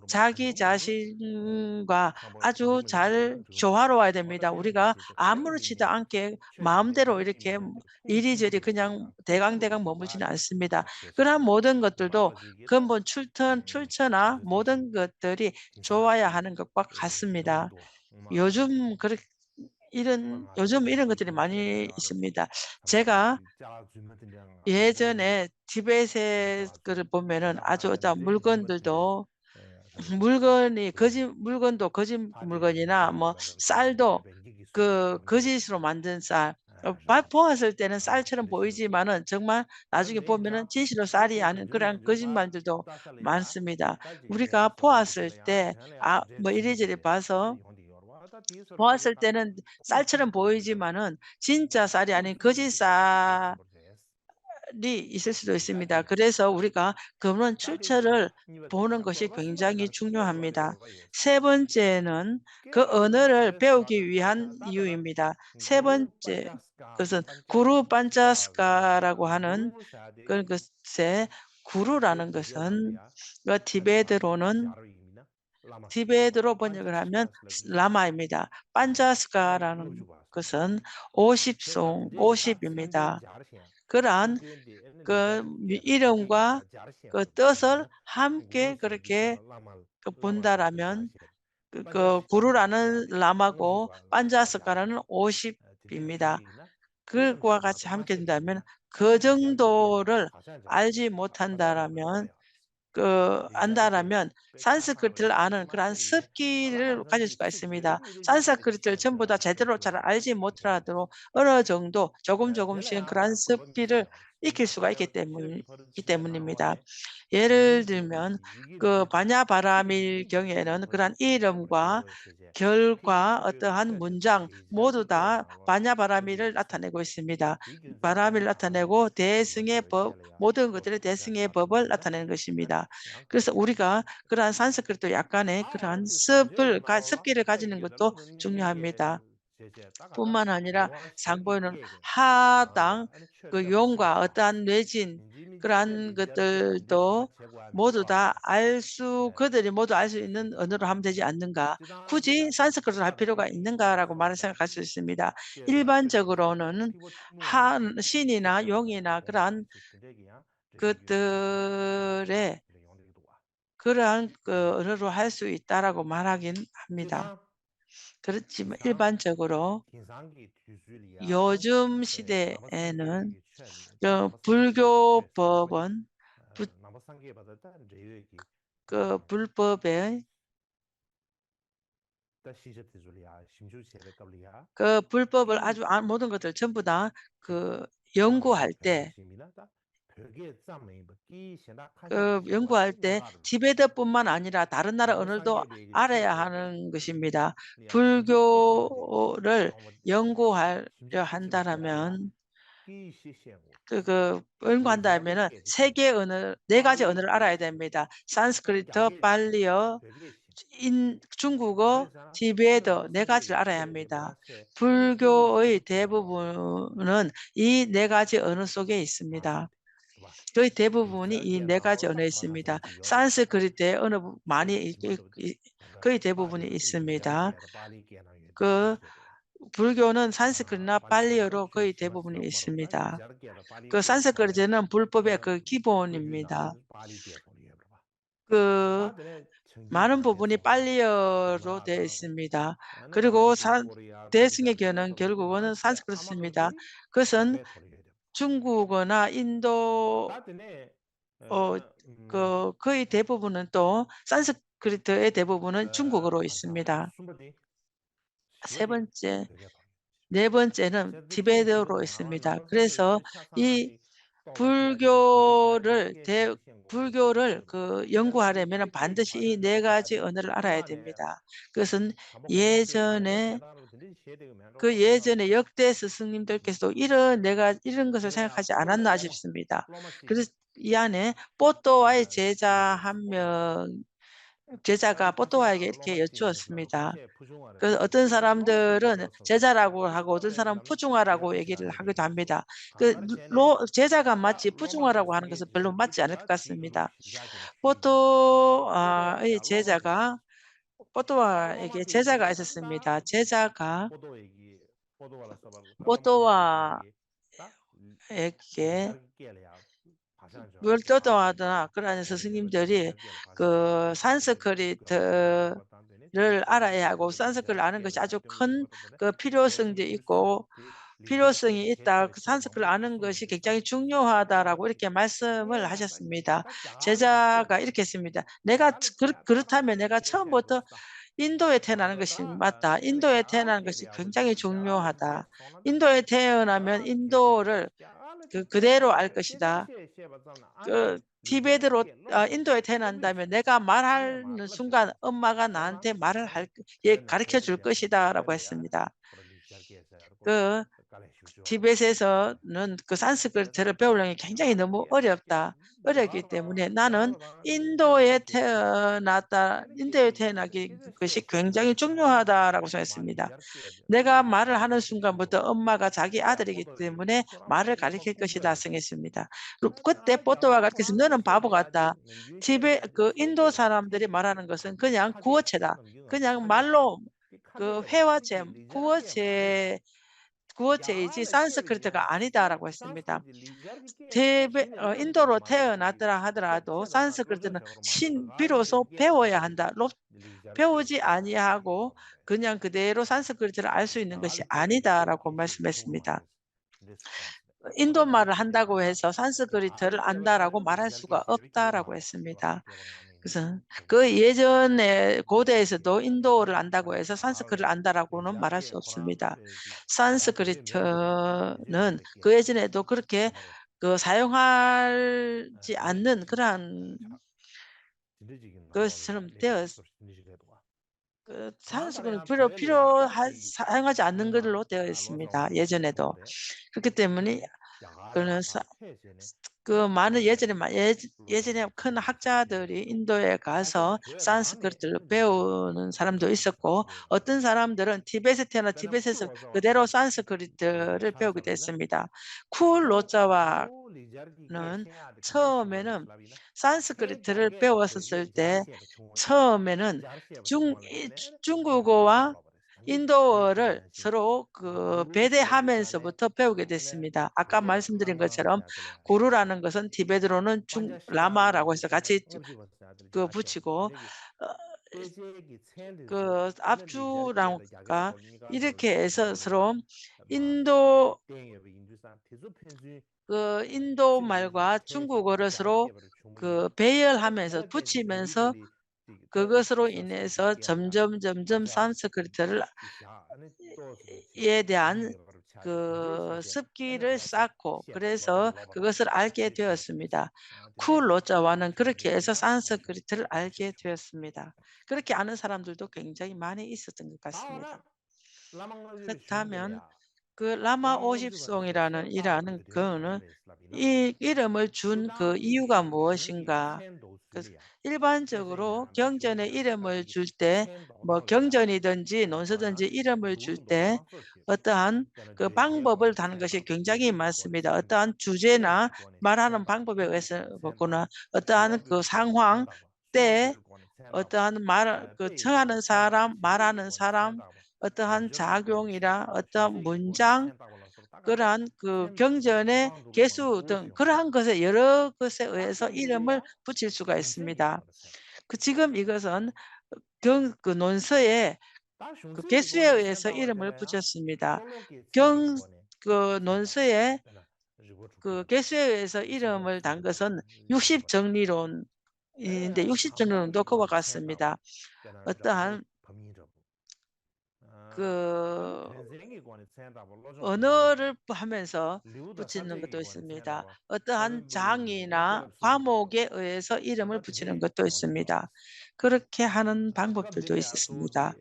자기 자신과 아주 잘 조화로워야 됩니다. 우리가 아무렇지도 않게 마음대로 이렇게 이리저리 그냥 대강대강 머물지는 않습니다. 그러한 모든 것들도 근본 출처나 모든 것들이 좋아야 하는 것과 같습니다. 요즘 이런 것들이 많이 있습니다. 제가 예전에 티벳의 거를 보면은 아주 어떤 물건들도 물건도 거짓 물건이나 뭐 쌀도 거짓으로 만든 쌀 보았을 때는 쌀처럼 보이지만은 정말 나중에 보면은 진실로 쌀이 아닌 그런 거짓말들도 많습니다. 우리가 보았을 때 뭐 이리저리 봐서 보았을 때는 쌀처럼 보이지만은 진짜 쌀이 아닌 거짓 쌀이 있을 수도 있습니다. 그래서 우리가 근원 출처를 보는 것이 굉장히 중요합니다. 세 번째는 그 언어를 배우기 위한 이유입니다. 세 번째 것은 구루 반자스카라고 하는 것의 구루라는 것은 티베트로 번역을 하면 라마입니다. 반자스카라는 것은 50송, 50입니다. 그러한 이름과 그 뜻을 함께 그렇게 본다라면 구루라는 라마고 반자스카라는 50입니다. 그와 같이 함께 된다면 그 정도를 알지 못한다라면 안다라면 산스크리트를 아는 그러한 습기를 가질 수가 있습니다. 산스크리트를 전부 다 제대로 잘 알지 못하더라도 어느 정도 조금씩은 그러한 습기를 익힐 수가 있기 때문입니다. 예를 들면 바냐바라밀 경에는 그러한 이름과 결과 어떠한 문장 모두 다 바냐바라밀을 나타내고 있습니다. 바라밀을 나타내고 대승의 법 모든 것들의 대승의 법을 나타내는 것입니다. 그래서 우리가 그러한 산스크리트 약간의 그러한 습기를 가지는 것도 중요합니다. 뿐만 아니라 상보에는 하당 용과 어떠한 뇌진 그러한 것들도 모두 다 그들이 모두 알 수 있는 언어로 하면 되지 않는가. 굳이 산스크리트를 할 필요가 있는가라고 말을 생각할 수 있습니다. 일반적으로는 신이나 용이나 그러한 것들의 그러한 언어로 할 수 있다라고 말하긴 합니다. 그렇지만 일반적으로 요즘 시대에는 불교 법은 불법의 불법을 아주 모든 것들 전부 다 연구할 때 연구할 때 티베트뿐만 아니라 다른 나라 언어도 알아야 하는 것입니다. 불교를 연구하려 한다라면 연구한다면은 세계 언어 4가지 언어를 알아야 됩니다. 산스크리트, 팔리어, 중국어, 티베트 4가지를 알아야 합니다. 불교의 대부분은 이 4가지 언어 속에 있습니다. 거의 대부분이 이 4가지 언어에 있습니다. 산스크리트의 언어 거의 대부분이 있습니다. 불교는 산스크리트나 팔리어로 거의 대부분이 있습니다. 산스크리트는 불법의 기본입니다. 많은 부분이 팔리어로 되어 있습니다. 그리고 대승의 견은 결국은 산스크리트입니다. 그것은 중국어나 인도 거의 대부분은 또 산스크리트의 대부분은 중국어로 있습니다. 네 번째는 티베트어로 있습니다. 그래서 이 불교를 연구하려면 반드시 이 네 가지 언어를 알아야 됩니다. 그것은 예전에 역대 스승님들께서도 이런 것을 생각하지 않았나 싶습니다. 그래서 이 안에 뽀또와의 제자가 뽀또와에게 이렇게 여쭈었습니다. 그래서 어떤 사람들은 제자라고 하고 어떤 사람은 푸중화라고 얘기를 하기도 합니다. 제자가 맞지 푸중화라고 하는 것은 별로 맞지 않을 것 같습니다. 뽀또의 뽀또와에게 제자가 있었습니다. 제자가 뽀또와에게 뭘 떠도하거나 그러한 스승님들이 그 산스크리트를 알아야 하고 산스크리트를 아는 것이 아주 큰 그 필요성이 있다. 그 산스크리트를 아는 것이 굉장히 중요하다라고 이렇게 말씀을 하셨습니다. 제자가 이렇게 했습니다. 그렇다면 내가 처음부터 인도에 태어나는 것이 맞다. 인도에 태어나는 것이 굉장히 중요하다. 인도에 태어나면 인도를 그대로 알 것이다. 인도에 태어난다면 내가 말하는 순간 엄마가 나한테 가르쳐 줄 것이다 라고 했습니다. 티벳에서는 그 산스크리트를 배우려니 굉장히 너무 어렵기 때문에 나는 인도에 태어나기 것이 굉장히 중요하다라고 생각했습니다. 내가 말을 하는 순간부터 엄마가 자기 아들이기 때문에 말을 가르칠 것이다 생각했습니다. 그때 뽀또와 같아서 너는 바보 같다. 인도 사람들이 말하는 것은 그냥 구어체다. 그냥 말로 회화체, 구어체이지 산스크리트가 아니다라고 했습니다. 인도로 태어났더라 하더라도 산스크리트는 비로소 배워야 한다. 배우지 아니하고 그냥 그대로 산스크리트를 알 수 있는 것이 아니다라고 말씀했습니다. 인도 말을 한다고 해서 산스크리트를 안다라고 말할 수가 없다라고 했습니다. 그래서 그 예전에 고대에서도 인도어를 안다고 해서 산스크리트를 안다라고는 말할 수 없습니다. 산스크리트는 그 예전에도 그렇게 사용하지 않는 그러한 것처럼 산스크리트는 사용하지 않는 걸로 되어 있습니다. 예전에도. 그렇기 때문에 많은 예전에 큰 학자들이 인도에 가서 산스크리트를 배우는 사람도 있었고 어떤 사람들은 티베트에서 그대로 산스크리트를 배우게 됐습니다. 쿨로자와는 처음에는 산스크리트를 배웠을 때 처음에는 중국어와 인도어를 서로 배대하면서부터 배우게 됐습니다. 아까 말씀드린 것처럼 구루라는 것은 티베트로는 라마라고 해서 같이 붙이고 압주랑가 이렇게 해서 서로 인도 말과 중국어를 서로 배열하면서 붙이면서 그것으로 인해서 점점 산스크리트에 대한 습기를 쌓고 그래서 그것을 알게 되었습니다. 쿨로자와는 그렇게 해서 산스크리트를 알게 되었습니다. 그렇게 아는 사람들도 굉장히 많이 있었던 것 같습니다. 그렇다면 라마 50송이라는 거는 이 이름을 준 그 이유가 무엇인가? 일반적으로 경전에 이름을 줄 때 경전이든지 논서든지 이름을 줄 때 어떠한 방법을 다는 것이 굉장히 많습니다. 어떠한 주제나 말하는 방법에 의해서 보거나 어떠한 상황 때 어떠한 청하는 사람, 말하는 사람, 어떠한 작용이나 어떠한 문장, 그러한 경전의 개수 등 그러한 여러 것에 의해서 이름을 붙일 수가 있습니다. 지금 이것은 논서의 개수에 의해서 이름을 붙였습니다. 논서의 그 개수에 의해서 이름을 단 것은 60 정리론인데 60 정리론도 그와 같습니다. 어떠한 그 언어를 하면서 붙이는 것도 있습니다. 어떠한 장이나 과목에 의해서 이름을 붙이는 것도 있습니다. 그렇게 하는 방법들도 있었습니다.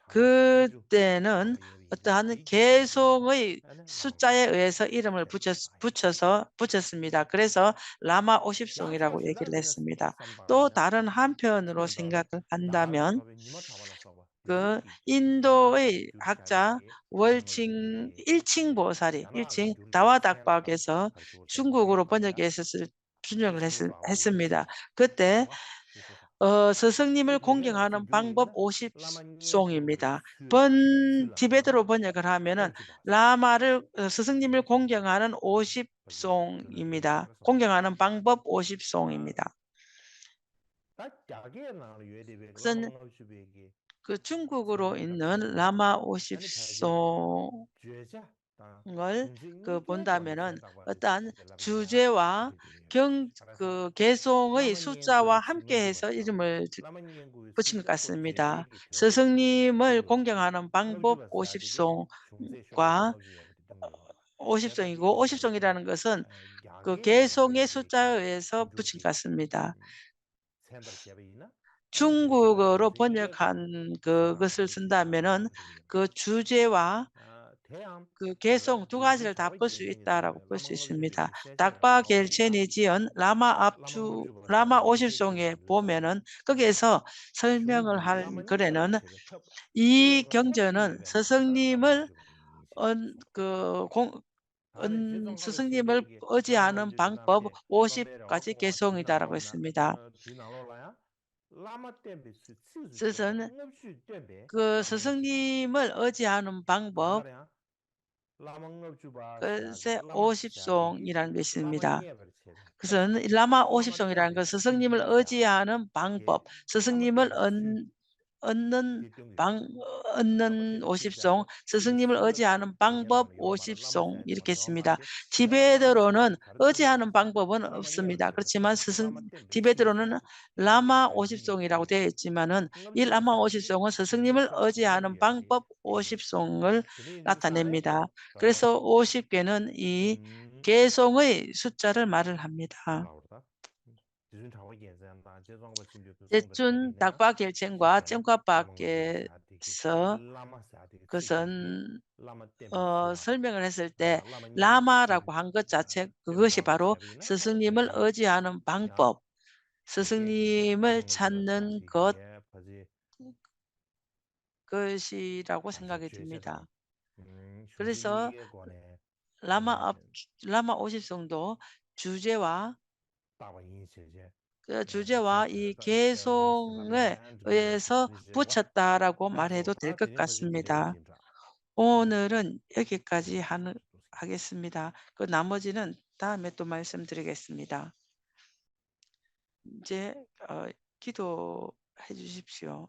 그때는 어떠한 개송의 숫자에 의해서 이름을 붙였습니다. 그래서 라마 50송이라고 얘기를 했습니다. 또 다른 한편으로 생각을 한다면 그 인도의 학자 월칭 일칭 보살이 일칭 다와닥박에서 중국어로 번역을 했습니다. 그때 스승님을 공경하는 방법 50송입니다. 티베트로 번역을 하면은 라마를 스승님을 공경하는 50송입니다. 공경하는 방법 50송입니다. 그것은 그 중국어로 있는 라마 50송을 본다면은 어떠한 주제와 개송의 숫자와 함께해서 이름을 붙인 것 같습니다. 스승님을 공경하는 방법 50송과 50송이고 50송이라는 것은 그 개송의 숫자에 의해서 붙인 것 같습니다. 중국어로 번역한 그것을 쓴다면은 그 주제와 그 개송 두 가지를 다 볼 수 있다라고 볼 수 있습니다. 닥바 겔첸이 지은 라마 50송에 보면은 거기에서 설명을 한 글에는 이 경전은 스승님을 스승님을 의지하는 방법 50가지 개송이다라고 했습니다. 그것은 그 스승님을 의지하는 방법 글쎄 50송이라는 것이 있습니다. 그것은 라마 50송이라는 것은 스승님을 의지하는 방법, 스승님을 얻는 50송, 스승님을 의지하는 방법 50송 이렇게 했습니다. 티베트로는 의지하는 방법은 없습니다. 그렇지만 티베트로는 라마 50송이라고 되어 있지만은 이 라마 50송은 스승님을 의지하는 방법 50송을 나타냅니다. 그래서 50개는 이 개송의 숫자를 말을 합니다. 제춘 닥바 결쟁과 점과박에서 그것은 설명을 했을 때 라마라고 한 것 자체 그것이 바로 스승님을 의지하는 방법, 스승님을 찾는 것이라고 생각이 듭니다. 그래서 라마 50송도 주제와 이 개송에 의해서 붙였다라고 말해도 될 것 같습니다. 오늘은 여기까지 하겠습니다. 그 나머지는 다음에 또 말씀드리겠습니다. 이제 기도해 주십시오.